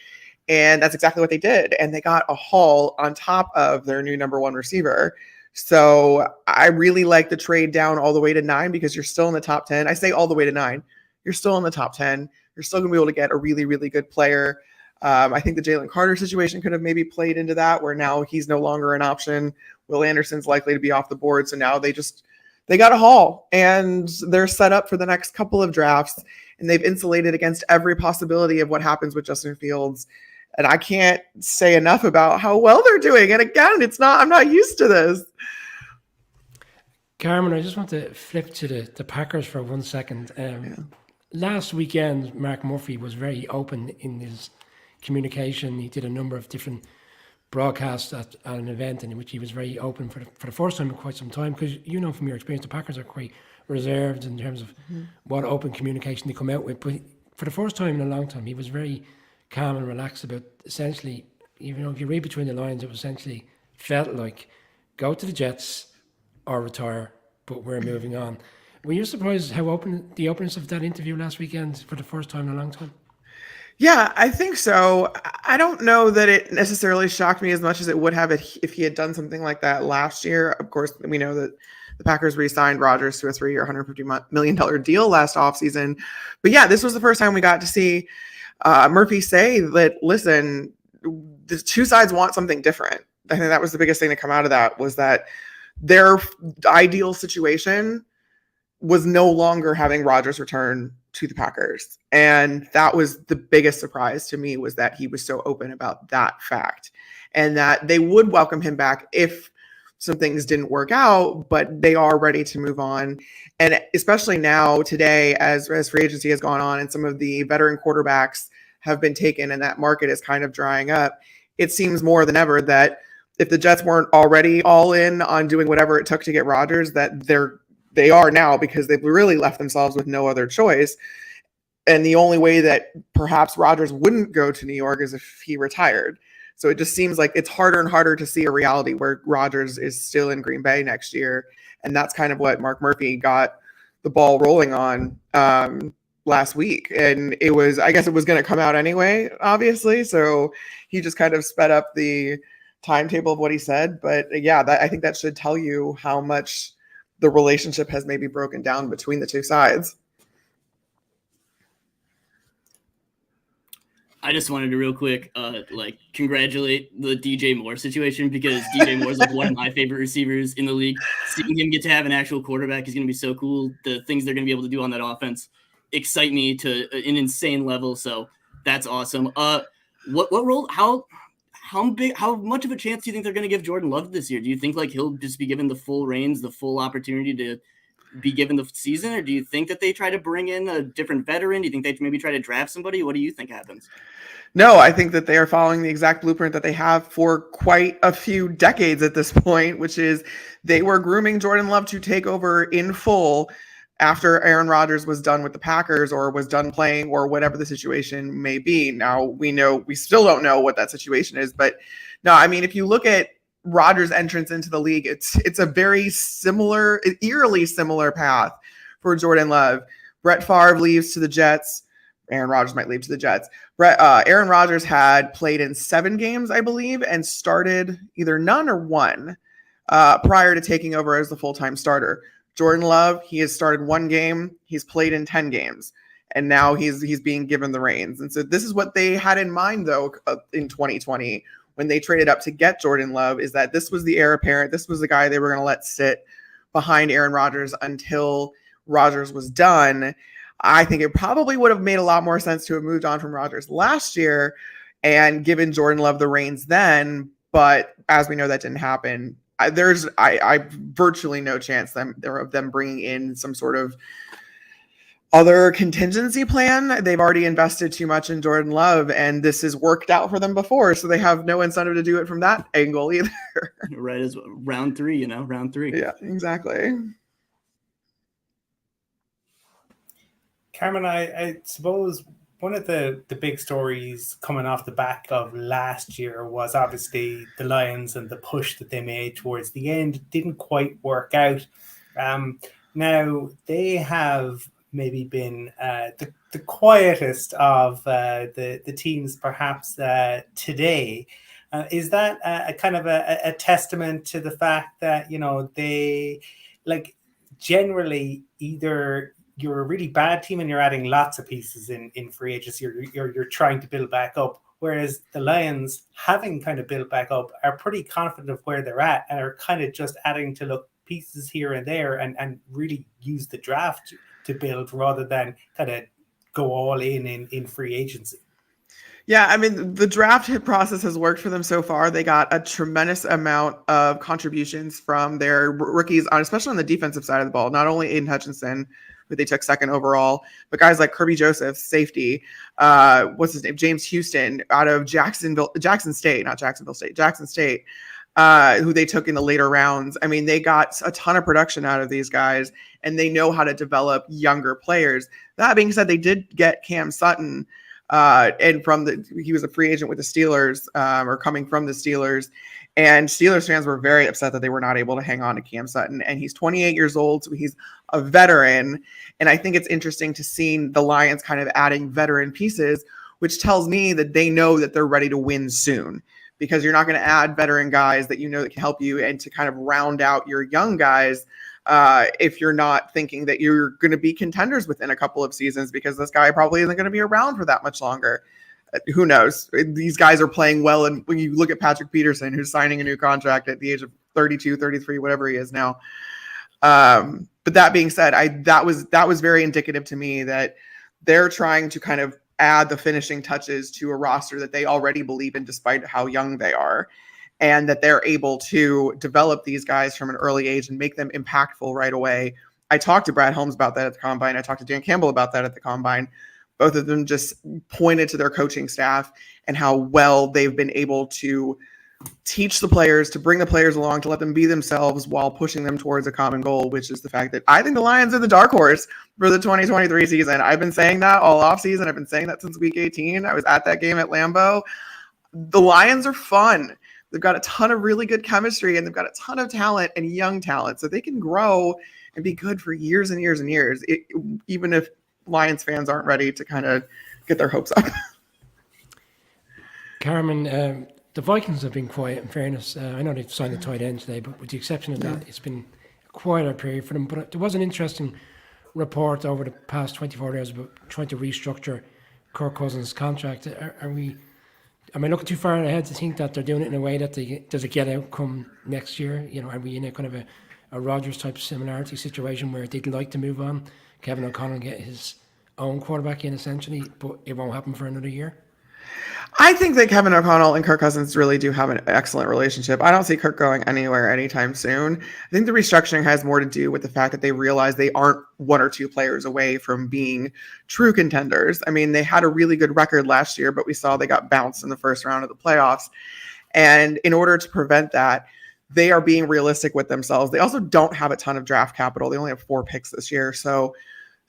And that's exactly what they did. And they got a haul on top of their new number 1 receiver. So I really like the trade down all the way to 9, because you're still in the top 10. I say all the way to 9. You're still in the top 10. You're still going to be able to get a really, really good player. I think the Jalen Carter situation could have maybe played into that, where now he's no longer an option. Will Anderson's likely to be off the board. So now they got a haul, and they're set up for the next couple of drafts, and they've insulated against every possibility of what happens with Justin Fields. And I can't say enough about how well they're doing. And again, I'm not used to this. Carmen, I just want to flip to the Packers for 1 second. Last weekend, Mark Murphy was very open in his communication. He did a number of different broadcasts at an event in which he was very open for the first time in quite some time, because from your experience, the Packers are quite reserved in terms of what open communication they come out with. But for the first time in a long time, he was very calm and relaxed about, essentially, if you read between the lines, it was essentially felt like go to the Jets or retire, but we're moving on. Were you surprised how the openness of that interview last weekend for the first time in a long time? Yeah, I think so. I don't know that it necessarily shocked me as much as it would have if he had done something like that last year. Of course, we know that the Packers re-signed Rodgers to a 3-year, $150 million deal last offseason. But yeah, this was the first time we got to see Murphy say that, listen, the two sides want something different. I think that was the biggest thing to come out of that, was that their ideal situation was no longer having Rodgers return to the Packers. And that was the biggest surprise to me, was that he was so open about that fact, and that they would welcome him back if some things didn't work out, but they are ready to move on. And especially now, today, as free agency has gone on and some of the veteran quarterbacks have been taken and that market is kind of drying up, it seems more than ever that if the Jets weren't already all in on doing whatever it took to get Rodgers, that they are now, because they've really left themselves with no other choice. And the only way that perhaps Rodgers wouldn't go to New York is if he retired. So it just seems like it's harder and harder to see a reality where Rodgers is still in Green Bay next year. And that's kind of what Mark Murphy got the ball rolling on last week. And I guess it was going to come out anyway, obviously. So he just kind of sped up the timetable of what he said. But yeah, I think that should tell you how much the relationship has maybe broken down between the two sides. I just wanted to real quick, congratulate the DJ Moore situation, because DJ Moore is like one of my favorite receivers in the league. Seeing him get to have an actual quarterback is going to be so cool. The things they're going to be able to do on that offense excite me to an insane level. So that's awesome. What role? How much of a chance do you think they're going to give Jordan Love this year? Do you think he'll just be given the full reins, the full opportunity to be given the season, or do you think that they try to bring in a different veteran? Do you think they maybe try to draft somebody? What do you think happens? No, I think that they are following the exact blueprint that they have for quite a few decades at this point, which is they were grooming Jordan Love to take over in full after Aaron Rodgers was done with the Packers or was done playing, or whatever the situation may be. Now, we still don't know what that situation is, but no, I mean, if you look at Rodgers' entrance into the league, it's a very similar, eerily similar path for Jordan Love. Brett Favre leaves to the Jets. Aaron Rodgers might leave to the Jets. Aaron Rodgers had played in 7 games, I believe, and started either none or one prior to taking over as the full-time starter. Jordan Love, he has started 1 game. He's played in 10 games. and now he's being given the reins. And so this is what they had in mind, though, in 2020 when they traded up to get Jordan Love, is that this was the heir apparent. This was the guy they were going to let sit behind Aaron Rodgers until Rodgers was done. I think it probably would have made a lot more sense to have moved on from Rodgers last year and given Jordan Love the reins then. But as we know, that didn't happen. There's virtually no chance of them bringing in some sort of other contingency plan. They've already invested too much in Jordan Love, and this has worked out for them before, so they have no incentive to do it from that angle either. Right, as round three. Yeah, exactly. Carmen, I suppose one of the big stories coming off the back of last year was obviously the Lions and the push that they made towards the end. It didn't quite work out. Now, they have maybe been the quietest of the teams perhaps today. Is that a kind of a testament to the fact that, they generally either you're a really bad team and you're adding lots of pieces in free agency, you're trying to build back up, whereas the Lions, having kind of built back up, are pretty confident of where they're at and are kind of just adding to pieces here and there and really use the draft to build rather than kind of go all in free agency. Yeah, I mean, the draft process has worked for them so far. They got a tremendous amount of contributions from their rookies, especially on the defensive side of the ball. Not only Aiden Hutchinson, who they took second overall, but guys like Kirby Joseph, safety, what's his name, James Houston out of Jackson State, who they took in the later rounds. I mean, they got a ton of production out of these guys, and they know how to develop younger players. That being said, they did get Cam Sutton, and he was a free agent with the Steelers, or coming from the Steelers. And Steelers fans were very upset that they were not able to hang on to Cam Sutton. And he's 28 years old, so he's a veteran. And I think it's interesting to see the Lions kind of adding veteran pieces, which tells me that they know that they're ready to win soon. Because you're not going to add veteran guys that that can help you and to kind of round out your young guys if you're not thinking that you're going to be contenders within a couple of seasons, because this guy probably isn't going to be around for that much longer. Who knows? These guys are playing well. And when you look at Patrick Peterson, who's signing a new contract at the age of 32, 33, whatever he is now. But that being said, that was very indicative to me that they're trying to kind of add the finishing touches to a roster that they already believe in, despite how young they are, and that they're able to develop these guys from an early age and make them impactful right away. I talked to Brad Holmes about that at the Combine. I talked to Dan Campbell about that at the Combine. Both of them just pointed to their coaching staff and how well they've been able to teach the players, to bring the players along, to let them be themselves while pushing them towards a common goal, which is the fact that I think the Lions are the dark horse for the 2023 season. I've been saying that all offseason. I've been saying that since week 18. I was at that game at Lambeau. The Lions are fun. They've got a ton of really good chemistry, and they've got a ton of talent and young talent, so they can grow and be good for years and years and years, even if Lions fans aren't ready to kind of get their hopes up. Carmen, the Vikings have been quiet, in fairness. I know they've signed a tight end today, but with the exception of that, it's been a quieter period for them. But there was an interesting report over the past 24 hours about trying to restructure Kirk Cousins' contract. Am I looking too far ahead to think that they're doing it in a way that there's a get outcome next year? Are we in a kind of a Rodgers type similarity situation where they'd like to move on, Kevin O'Connell get his own quarterback in essentially, but it won't happen for another year? I think that Kevin O'Connell and Kirk Cousins really do have an excellent relationship. I don't see Kirk going anywhere anytime soon. I think the restructuring has more to do with the fact that they realize they aren't one or two players away from being true contenders. I mean, they had a really good record last year, but we saw they got bounced in the first round of the playoffs. And in order to prevent that, they are being realistic with themselves. They also don't have a ton of draft capital. They only have 4 picks this year. So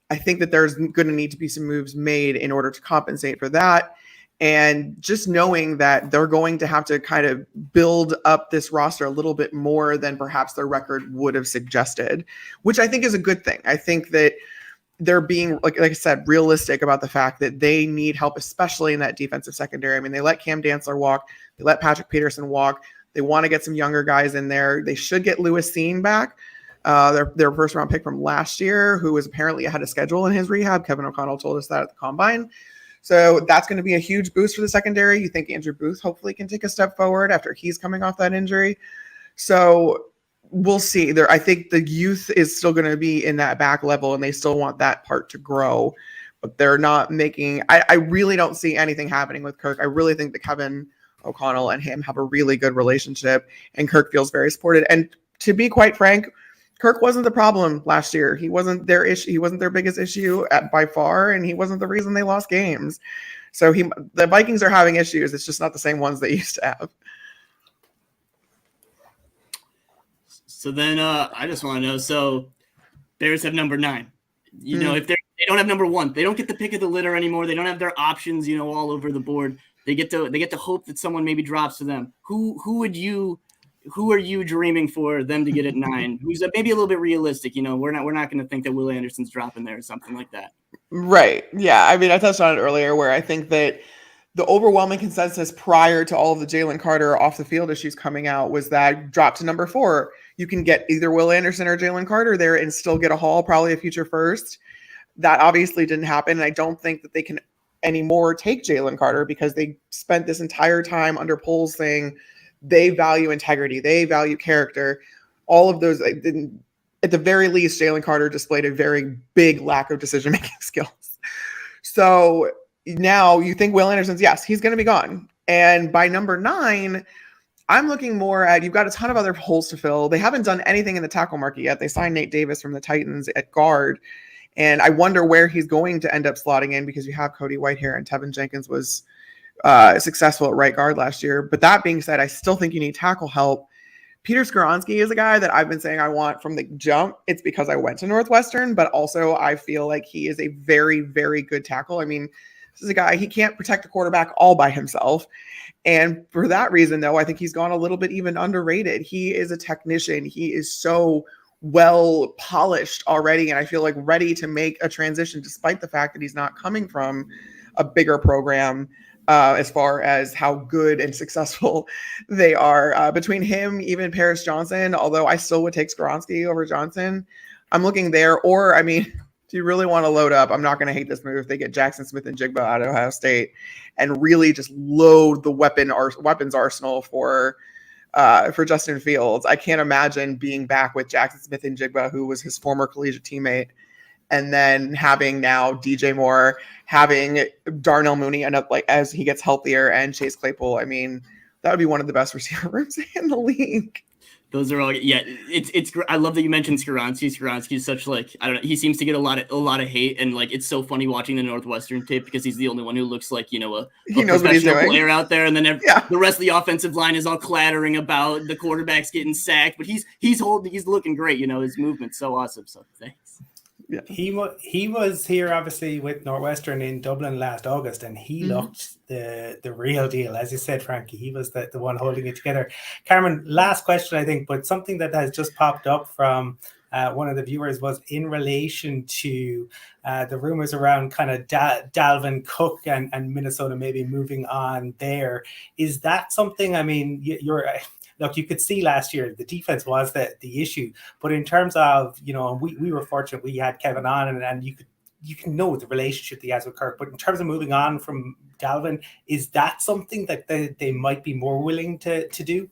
I think that there's going to need to be some moves made in order to compensate for that. And just knowing that they're going to have to kind of build up this roster a little bit more than perhaps their record would have suggested, which I think is a good thing. I think that they're being, like I said, realistic about the fact that they need help, especially in that defensive secondary. I mean, they let Cam Dantzler walk. They let Patrick Peterson walk. They want to get some younger guys in there. They should get Lewis Seen back. their first round pick from last year, who was apparently ahead of schedule in his rehab. Kevin O'Connell told us that at the combine. So that's going to be a huge boost for the secondary. You think Andrew Booth hopefully can take a step forward after he's coming off that injury. So we'll see. I think the youth is still going to be in that back level, and they still want that part to grow. But they're not making – I really don't see anything happening with Kirk. I really think that Kevin O'Connell and him have a really good relationship, and Kirk feels very supported. And to be quite frank, Kirk wasn't the problem last year. He wasn't their issue. He wasn't their biggest issue by far, and he wasn't the reason they lost games. So the Vikings are having issues. It's just not the same ones they used to have. So then I just want to know, so Bears have number 9. You know, if they don't have number 1, they don't get the pick of the litter anymore. They don't have their options, you know, all over the board. They get to hope that someone maybe drops to them. Who are you dreaming for them to get at 9? Who's maybe a little bit realistic? You know, we're not going to think that Will Anderson's dropping there or something like that. Right. Yeah. I mean, I touched on it earlier where I think that the overwhelming consensus prior to all of the Jalen Carter off the field issues coming out was that drop to number 4. You can get either Will Anderson or Jalen Carter there and still get a haul, probably a future first. That obviously didn't happen. And I don't think that they can anymore take Jalen Carter because they spent this entire time under polls saying they value integrity, they value character, all of those. At the very least, Jalen Carter displayed a very big lack of decision-making skills. So now you think Will Anderson's, yes, he's going to be gone. And by number 9, I'm looking more at, you've got a ton of other holes to fill. They haven't done anything in the tackle market yet. They signed Nate Davis from the Titans at guard. And I wonder where he's going to end up slotting in because you have Cody Whitehair and Tevin Jenkins was successful at right guard last year. But that being said, I still think you need tackle help. Peter Skoronski is a guy that I've been saying I want from the jump. It's because I went to Northwestern, but also I feel like he is a very, very good tackle. I mean, this is a guy, he can't protect the quarterback all by himself. And for that reason, though, I think he's gone a little bit even underrated. He is a technician. He is so well polished already, and I feel like ready to make a transition despite the fact that he's not coming from a bigger program as far as how good and successful they are. Between him, even Paris Johnson, although I still would take Skoronski over Johnson, I'm looking there. Or, I mean, if you really want to load up, I'm not going to hate this move if they get Jackson Smith and Jigba out of Ohio State and really just load the weapons arsenal for Justin Fields. I can't imagine being back with Jackson Smith and Jigba, who was his former collegiate teammate, and then having now DJ Moore, having Darnell Mooney end up like as he gets healthier, and Chase Claypool. I mean, that would be one of the best receiver rooms in the league. Those are all, yeah. It's. I love that you mentioned Skoronski. Skoronski is such like, I don't know. He seems to get a lot of hate, and like it's so funny watching the Northwestern tape because he's the only one who looks like a he knows what he's doing. Player out there, and then the rest of the offensive line is all clattering about the quarterback's getting sacked, but he's looking great. His movement's so awesome. So thanks. Yeah. He was here obviously with Northwestern in Dublin last August, and he looked the real deal. As you said, Frankie, he was the one holding it together. Carmen, last question, I think, but something that has just popped up from one of the viewers was in relation to the rumors around kind of Dalvin Cook and Minnesota maybe moving on there. Is that something, I mean, look, you could see last year the defense was the issue, but in terms of, we were fortunate we had Kevin on, and you can know the relationship he has with Kirk. But in terms of moving on from Dalvin, is that something that they might be more willing to do?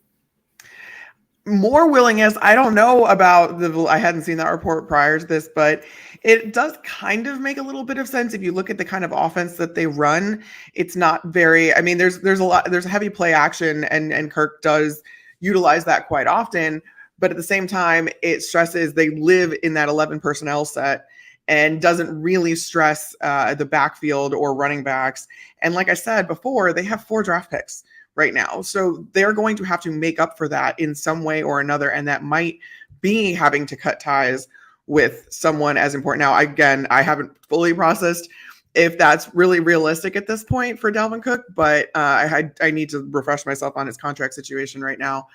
More willing as I don't know about I hadn't seen that report prior to this, but it does kind of make a little bit of sense if you look at the kind of offense that they run. It's not very, I mean, there's a heavy play action, and Kirk does utilize that quite often, but at the same time, it stresses they live in that 11 personnel set and doesn't really stress the backfield or running backs. And like I said before, they have 4 draft picks right now. So they're going to have to make up for that in some way or another. And that might be having to cut ties with someone as important. Now, again, I haven't fully processed if that's really realistic at this point for Dalvin Cook, but I need to refresh myself on his contract situation right now.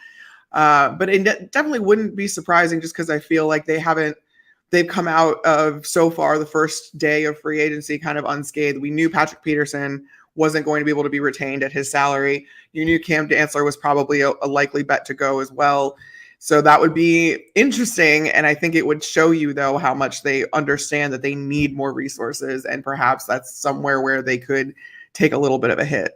But it definitely wouldn't be surprising just because I feel like they've come out of so far the first day of free agency kind of unscathed. We knew Patrick Peterson wasn't going to be able to be retained at his salary. You knew Cam Dantzler was probably a likely bet to go as well. So that would be interesting. And I think it would show you, though, how much they understand that they need more resources. And perhaps that's somewhere where they could take a little bit of a hit.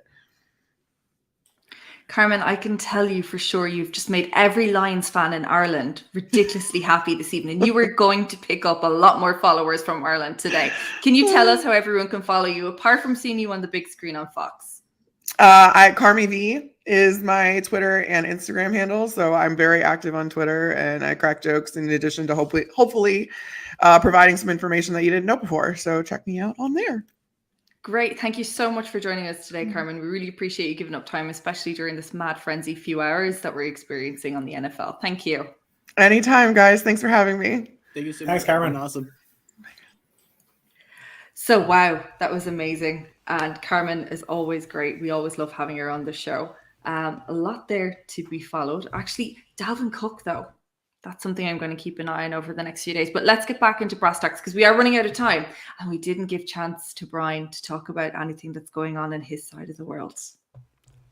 Carmen, I can tell you for sure you've just made every Lions fan in Ireland ridiculously happy this evening. You were going to pick up a lot more followers from Ireland today. Can you tell us how everyone can follow you, apart from seeing you on the big screen on Fox? Carmi V is my Twitter and Instagram handle. So I'm very active on Twitter, and I crack jokes in addition to hopefully providing some information that you didn't know before. So check me out on there. Great. Thank you so much for joining us today, Carmen. We really appreciate you giving up time, especially during this mad frenzy few hours that we're experiencing on the NFL. Thank you. Anytime, guys. Thanks for having me. Thank you so Thanks, much. Carmen. Awesome. So, wow, that was amazing. And Carmen is always great. We always love having her on the show. A lot there to be followed. Actually, Dalvin Cook, though, that's something I'm going to keep an eye on over the next few days. But let's get back into brass tacks because we are running out of time. And we didn't give chance to Brian to talk about anything that's going on in his side of the world.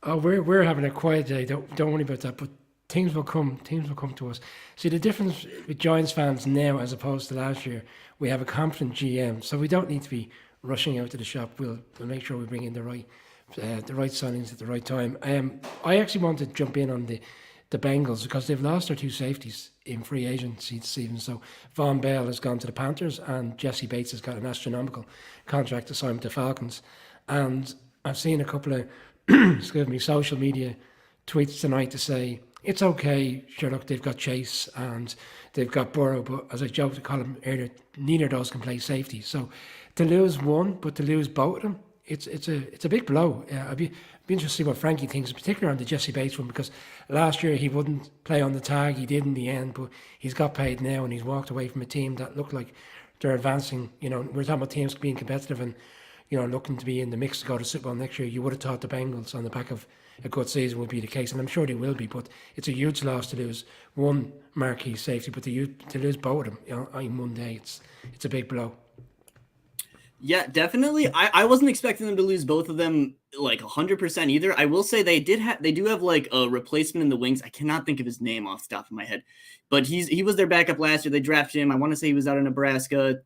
Oh, we're having a quiet day. Don't worry about that. But things will come to us. See, the difference with Giants fans now as opposed to last year, we have a confident GM, so we don't need to be rushing out to the shop. We'll make sure we bring in the right signings at the right time. I actually want to jump in on the Bengals because they've lost their two safeties in free agency this season. So Von Bell has gone to the Panthers and Jesse Bates has got an astronomical contract to sign with the Falcons. And I've seen a couple of social media tweets tonight to say it's okay, sure, look, they've got Chase and they've got Burrow, but as I joked to Colin earlier, neither of those can play safety. So to lose one, but to lose both of them, it's a big blow. I'd be interested to see what Frankie thinks, in particular on the Jesse Bates one, because last year he wouldn't play on the tag. He did in the end, but he's got paid now and he's walked away from a team that looked like they're advancing. You know, we're talking about teams being competitive and, you know, looking to be in the mix to go to Super Bowl next year. You would have thought the Bengals on the back of a good season would be the case, and I'm sure they will be, but it's a huge loss to lose one marquee safety, but to lose both of them, you know, in one day, it's a big blow. Yeah, definitely. I wasn't expecting them to lose both of them like 100% either. I will say they do have like a replacement in the wings. I cannot think of his name off the top of my head, but he was their backup last year. They drafted him. I want to say he was out of Nebraska.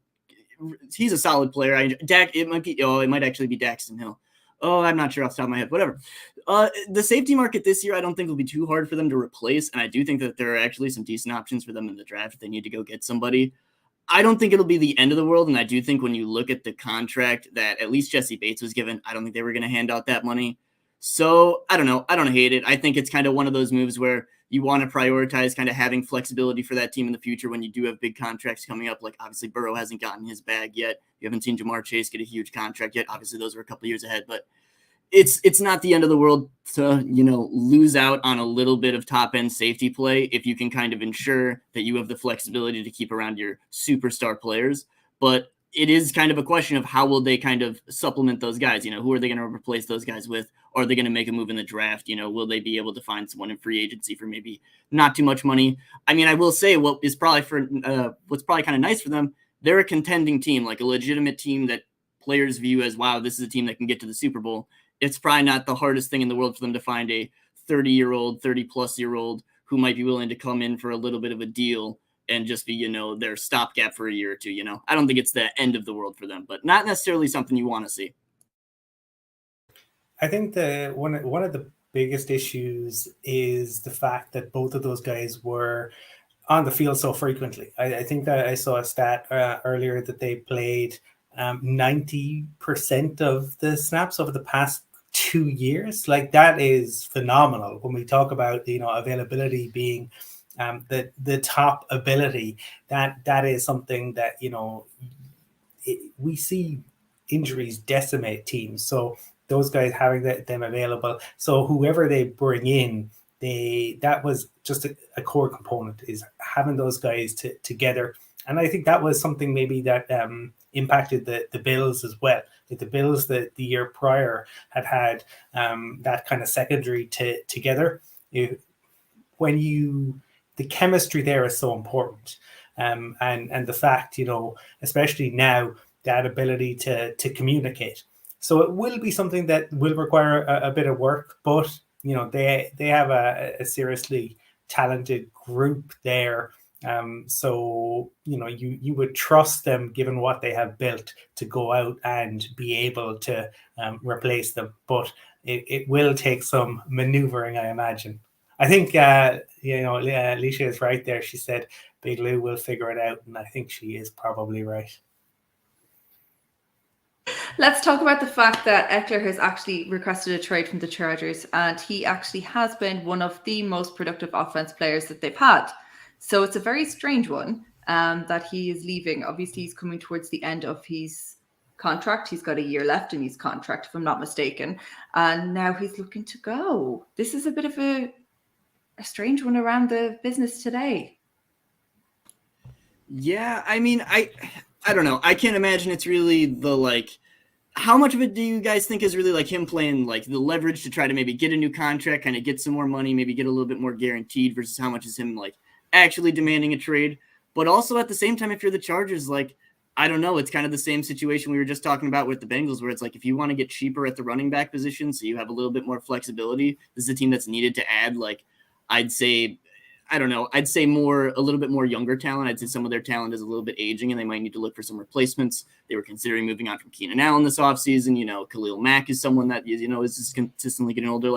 He's a solid player. It might actually be Daxton Hill. Oh, I'm not sure off the top of my head. Whatever. The safety market this year, I don't think will be too hard for them to replace, and I do think that there are actually some decent options for them in the draft if they need to go get somebody. I don't think it'll be the end of the world, and I do think when you look at the contract that at least Jesse Bates was given, I don't think they were going to hand out that money. So, I don't know. I don't hate it. I think it's kind of one of those moves where you want to prioritize kind of having flexibility for that team in the future when you do have big contracts coming up. Like, obviously, Burrow hasn't gotten his bag yet. You haven't seen Jamar Chase get a huge contract yet. Obviously, those were a couple years ahead, but it's not the end of the world to, you know, lose out on a little bit of top end safety play if you can kind of ensure that you have the flexibility to keep around your superstar players. But it is kind of a question of how will they kind of supplement those guys? You know, who are they going to replace those guys with? Or are they going to make a move in the draft? You know, will they be able to find someone in free agency for maybe not too much money? I mean, I will say what's probably kind of nice for them, they're a contending team, like a legitimate team that players view as, wow, this is a team that can get to the Super Bowl. It's probably not the hardest thing in the world for them to find a 30-plus-year-old who might be willing to come in for a little bit of a deal and just be, you know, their stopgap for a year or two. You know, I don't think it's the end of the world for them, but not necessarily something you want to see. I think one of the biggest issues is the fact that both of those guys were on the field so frequently. I think that I saw a stat earlier that they played 90% of the snaps over the past 2 years. Like, that is phenomenal when we talk about, you know, availability being the top ability. That is something that, you know, we see injuries decimate teams. So those guys having them available. So whoever they bring in, that was just a core component, is having those guys together. And I think that was something maybe that impacted the Bills as well. Like the Bills the year prior had that kind of secondary together. The chemistry there is so important. And the fact, you know, especially now, that ability to communicate. So it will be something that will require a bit of work, but, you know, they have a seriously talented group there. So, you would trust them, given what they have built, to go out and be able to replace them. But it will take some maneuvering, I imagine. I think, Alicia is right there. She said Big Lou will figure it out, and I think she is probably right. Let's talk about the fact that Eckler has actually requested a trade from the Chargers, and he actually has been one of the most productive offense players that they've had. So it's a very strange one that he is leaving. Obviously, he's coming towards the end of his contract. He's got a year left in his contract, if I'm not mistaken. And now he's looking to go. This is a bit of a strange one around the business today. Yeah, I mean, I don't know. I can't imagine it's really the how much of it do you guys think is really him playing the leverage to try to maybe get a new contract, kind of get some more money, maybe get a little bit more guaranteed, versus how much is him actually demanding a trade? But also at the same time, if you're the Chargers, I don't know, it's kind of the same situation we were just talking about with the Bengals, where it's if you want to get cheaper at the running back position, so you have a little bit more flexibility, this is a team that's needed to add I'd say a little bit more younger talent. I'd say some of their talent is a little bit aging, and they might need to look for some replacements. They were considering moving on from Keenan Allen this offseason. Khalil Mack is someone that, is just consistently getting older.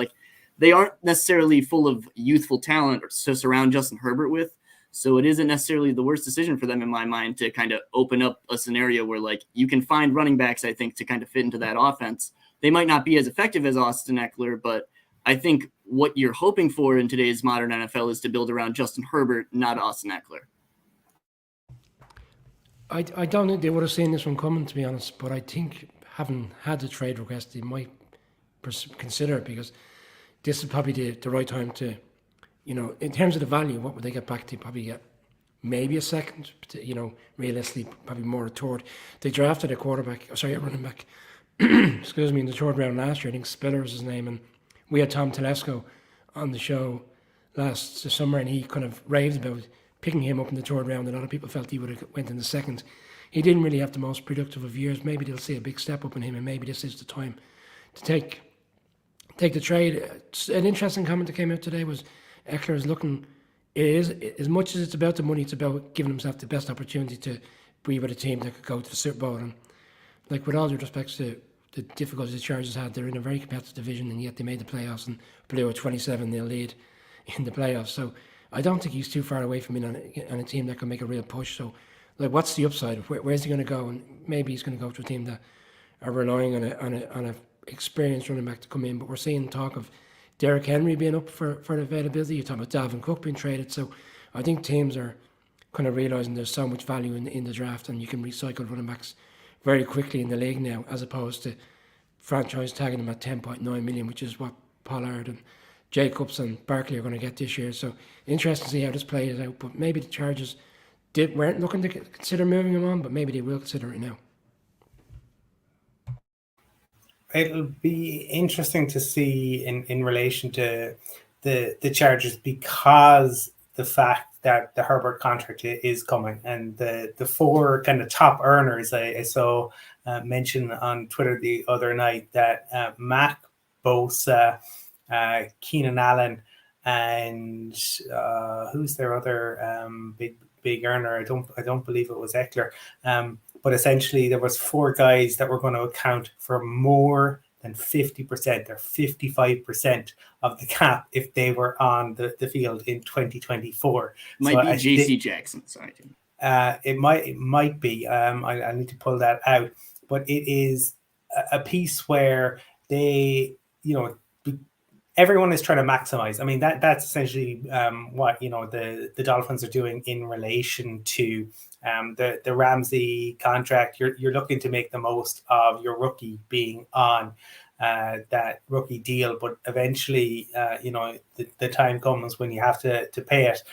They aren't necessarily full of youthful talent to surround Justin Herbert with. So it isn't necessarily the worst decision for them, in my mind, to kind of open up a scenario where you can find running backs, I think, to kind of fit into that offense. They might not be as effective as Austin Eckler, but I think what you're hoping for in today's modern NFL is to build around Justin Herbert, not Austin Eckler. I don't think they would have seen this one coming, to be honest, but I think having had the trade request, they might consider it, because this is probably the right time to, in terms of the value, what would they get back? They probably get maybe a second, realistically, probably more a third. They drafted a running back, excuse me, in the third round last year. I think Spiller is his name, and we had Tom Telesco on the show last summer, and he kind of raved about picking him up in the third round. A lot of people felt he would have went in the second. He didn't really have the most productive of years. Maybe they'll see a big step up in him, and maybe this is the time to take the trade. An interesting comment that came out today was Eckler is looking, it is, as much as it's about the money, it's about giving himself the best opportunity to be with a team that could go to the Super Bowl. And with all due respect to the difficulties the Chargers had, they're in a very competitive division, and yet they made the playoffs and blew a 27-0 lead in the playoffs. So I don't think he's too far away from being on a team that can make a real push. So what's the upside? Where's he going to go? And maybe he's going to go to a team that are relying on a experienced running back to come in. But we're seeing talk of Derrick Henry being up for availability. You're talking about Dalvin Cook being traded. So I think teams are kind of realising there's so much value in the draft, and you can recycle running backs very quickly in the league now, as opposed to franchise tagging them at 10.9 million, which is what Pollard and Jacobs and Barkley are going to get this year. So interesting to see how this plays out. But maybe the Chargers weren't looking to consider moving him on, but maybe they will consider it now. It'll be interesting to see in relation to the Chargers, because the fact that the Herbert contract is coming, and the four kind of top earners I saw mention on Twitter the other night that Mac, Bosa, Keenan Allen, and who's their other big earner? I don't believe it was Eckler. But essentially, there was four guys that were going to account for more than 50%, or 55% of the cap if they were on the field in 2024. Might be J.C. Jackson. Sorry. It might be. I need to pull that out. But it is a piece where they, everyone is trying to maximize. I mean, that's essentially what the Dolphins are doing in relation to the Ramsey contract. You're looking to make the most of your rookie being on that rookie deal, but eventually, the time comes when you have to pay it.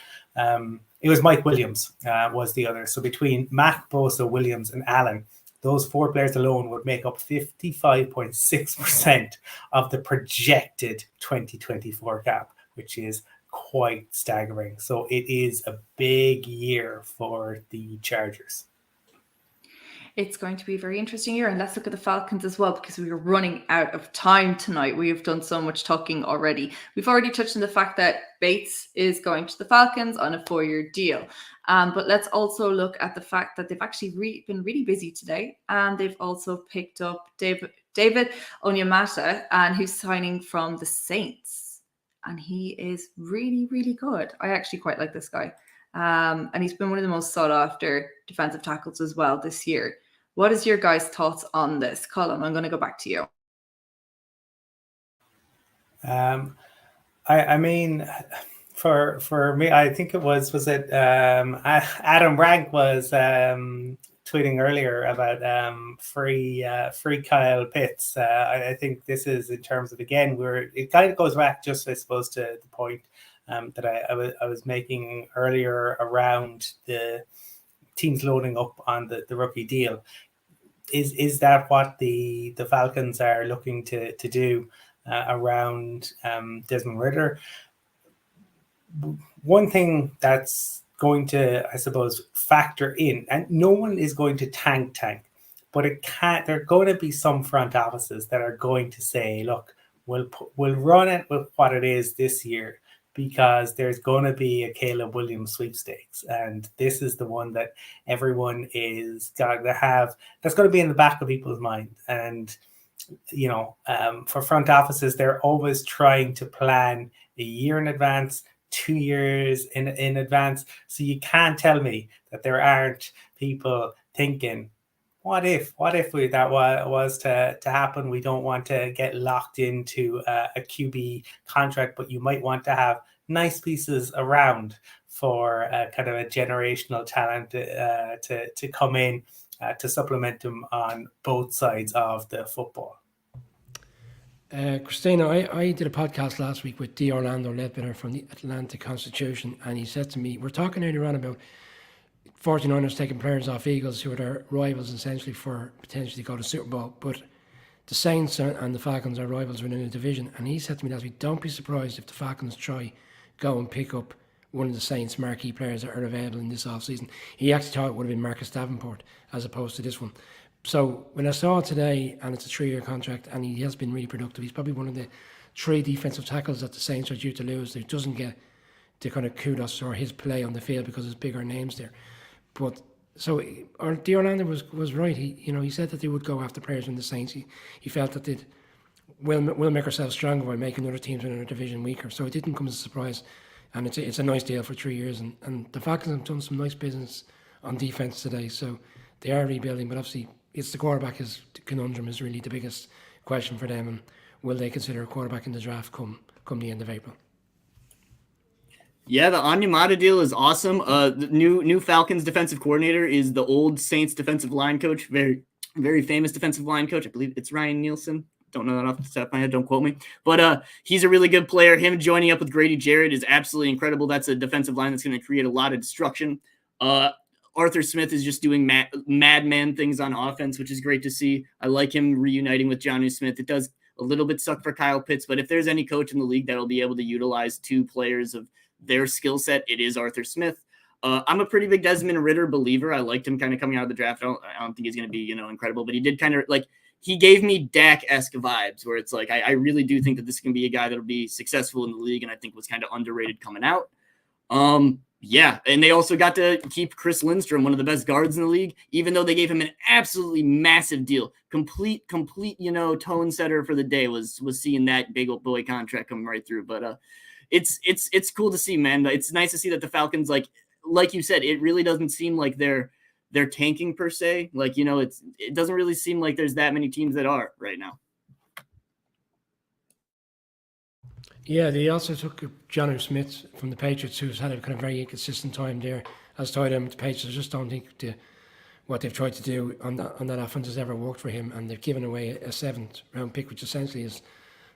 It was Mike Williams was the other. So between Mac, Bosa, Williams, and Allen, those four players alone would make up 55.6% of the projected 2024 cap, which is quite staggering. So it is a big year for the Chargers. It's going to be a very interesting year. And let's look at the Falcons as well, because we are running out of time tonight. We have done so much talking already. We've already touched on the fact that Bates is going to the Falcons on a 4-year deal. But let's also look at the fact that they've actually been really busy today. And they've also picked up David Onyemata, and who's signing from the Saints. And he is really, really good. I actually quite like this guy. And he's been one of the most sought after defensive tackles as well this year. What is your guys' thoughts on this? Colin, I'm going to go back to you. I mean, for me, I think it was it Adam Rank was tweeting earlier about free Kyle Pitts. I think this is in terms of, again, it kind of goes back just, I suppose, to the point that I was making earlier around the teams loading up on the rookie deal. Is that what the Falcons are looking to do around Desmond Ridder? One thing that's going to, I suppose, factor in, and no one is going to tank, but there are going to be some front offices that are going to say, look, we'll run it with what it is this year, because there's going to be a Caleb Williams sweepstakes. And this is the one that everyone is going to have, that's going to be in the back of people's mind. And, you know, for front offices, they're always trying to plan a year in advance, 2 years in advance. So you can't tell me that there aren't people thinking, what if that was to happen? We don't want to get locked into a QB contract, but you might want to have nice pieces around for kind of a generational talent to come in to supplement them on both sides of the football. Christina, I did a podcast last week with D. Orlando Ledbetter from the Atlanta Constitution, and he said to me, we're talking earlier on about 49ers taking players off Eagles who are their rivals essentially for potentially go to Super Bowl, but the Saints and the Falcons are rivals within the division. And he said to me last week, don't be surprised if the Falcons try go and pick up one of the Saints' marquee players that are available in this offseason. He actually thought it would have been Marcus Davenport as opposed to this one. So when I saw it today, and it's a 3-year contract, and he has been really productive, he's probably one of the 3 defensive tackles that the Saints are due to lose. He doesn't get the kind of kudos or his play on the field because there's bigger names there. But so D. Orlando was right. He said that they would go after players in the Saints. He felt that we'll make ourselves stronger by making other teams in our division weaker. So it didn't come as a surprise, and it's a nice deal for 3 years. And the Falcons have done some nice business on defense today. So they are rebuilding, but obviously it's the quarterback conundrum is really the biggest question for them. And will they consider a quarterback in the draft come the end of April? Yeah, the Onyemata deal is awesome. The new Falcons defensive coordinator is the old Saints defensive line coach, very, very famous defensive line coach. I believe it's Ryan Nielsen. Don't know that off the top of my head. Don't quote me. But he's a really good player. Him joining up with Grady Jarrett is absolutely incredible. That's a defensive line that's going to create a lot of destruction. Arthur Smith is just doing madman things on offense, which is great to see. I like him reuniting with Jonnu Smith. It does a little bit suck for Kyle Pitts, but if there's any coach in the league that'll be able to utilize 2 players of their skill set, it is Arthur Smith. I'm a pretty big Desmond Ridder believer. I liked him kind of coming out of the draft. I don't think he's going to be, incredible, but he did kind of he gave me Dak-esque vibes where it's like, I really do think that this can be a guy that'll be successful in the league. And I think was kind of underrated coming out. Yeah. And they also got to keep Chris Lindstrom, one of the best guards in the league, even though they gave him an absolutely massive deal, complete, tone setter for the day was seeing that big old boy contract coming right through. But, it's cool to see, man. It's nice to see that the Falcons, like you said, it really doesn't seem like they're tanking per se. It doesn't really seem like there's that many teams that are right now. Yeah, they also took Jonnu Smith from the Patriots, who's had a kind of very inconsistent time there as tight end with the Patriots. I just don't think what they've tried to do on that offense has ever worked for him, and they've given away a 7th round pick, which essentially is,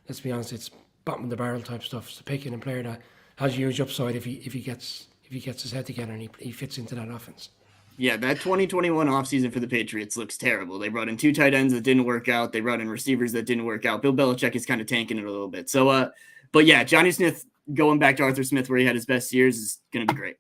let's be honest, it's bottom of the barrel type stuff. So picking a player that has huge upside if he gets his head together and he fits into that offense. Yeah, that 2021 offseason for the Patriots looks terrible. They brought in 2 tight ends that didn't work out. They brought in receivers that didn't work out. Bill Belichick is kind of tanking it a little bit. So, but yeah, Jonnu Smith going back to Arthur Smith where he had his best years is going to be great.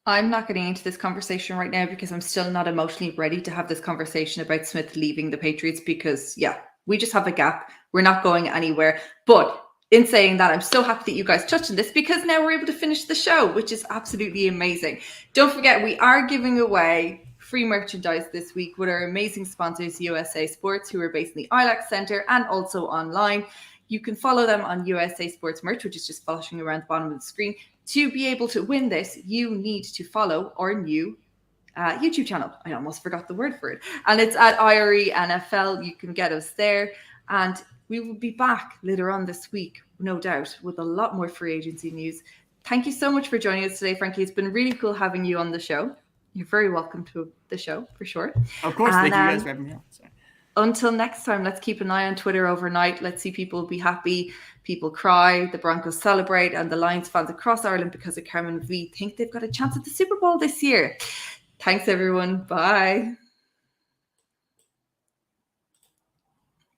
I'm not getting into this conversation right now because I'm still not emotionally ready to have this conversation about Smith leaving the Patriots because, yeah, we just have a gap. We're not going anywhere. But in saying that, I'm so happy that you guys touched on this because now we're able to finish the show, which is absolutely amazing. Don't forget, we are giving away free merchandise this week with our amazing sponsors, USA Sports, who are based in the ILAC Centre and also online. You can follow them on USA Sports Merch, which is just flashing around the bottom of the screen. To be able to win this, you need to follow our new YouTube channel. I almost forgot the word for it. And it's at IRE NFL. You can get us there. And we will be back later on this week, no doubt, with a lot more free agency news. Thank you so much for joining us today, Frankie. It's been really cool having you on the show. You're very welcome to the show, for sure. Of course. And, thank you guys for having me on. Sorry. Until next time, let's keep an eye on Twitter overnight. Let's see people be happy, people cry, the Broncos celebrate, and the Lions fans across Ireland because of Carmen V think they've got a chance at the Super Bowl this year. Thanks, everyone. Bye.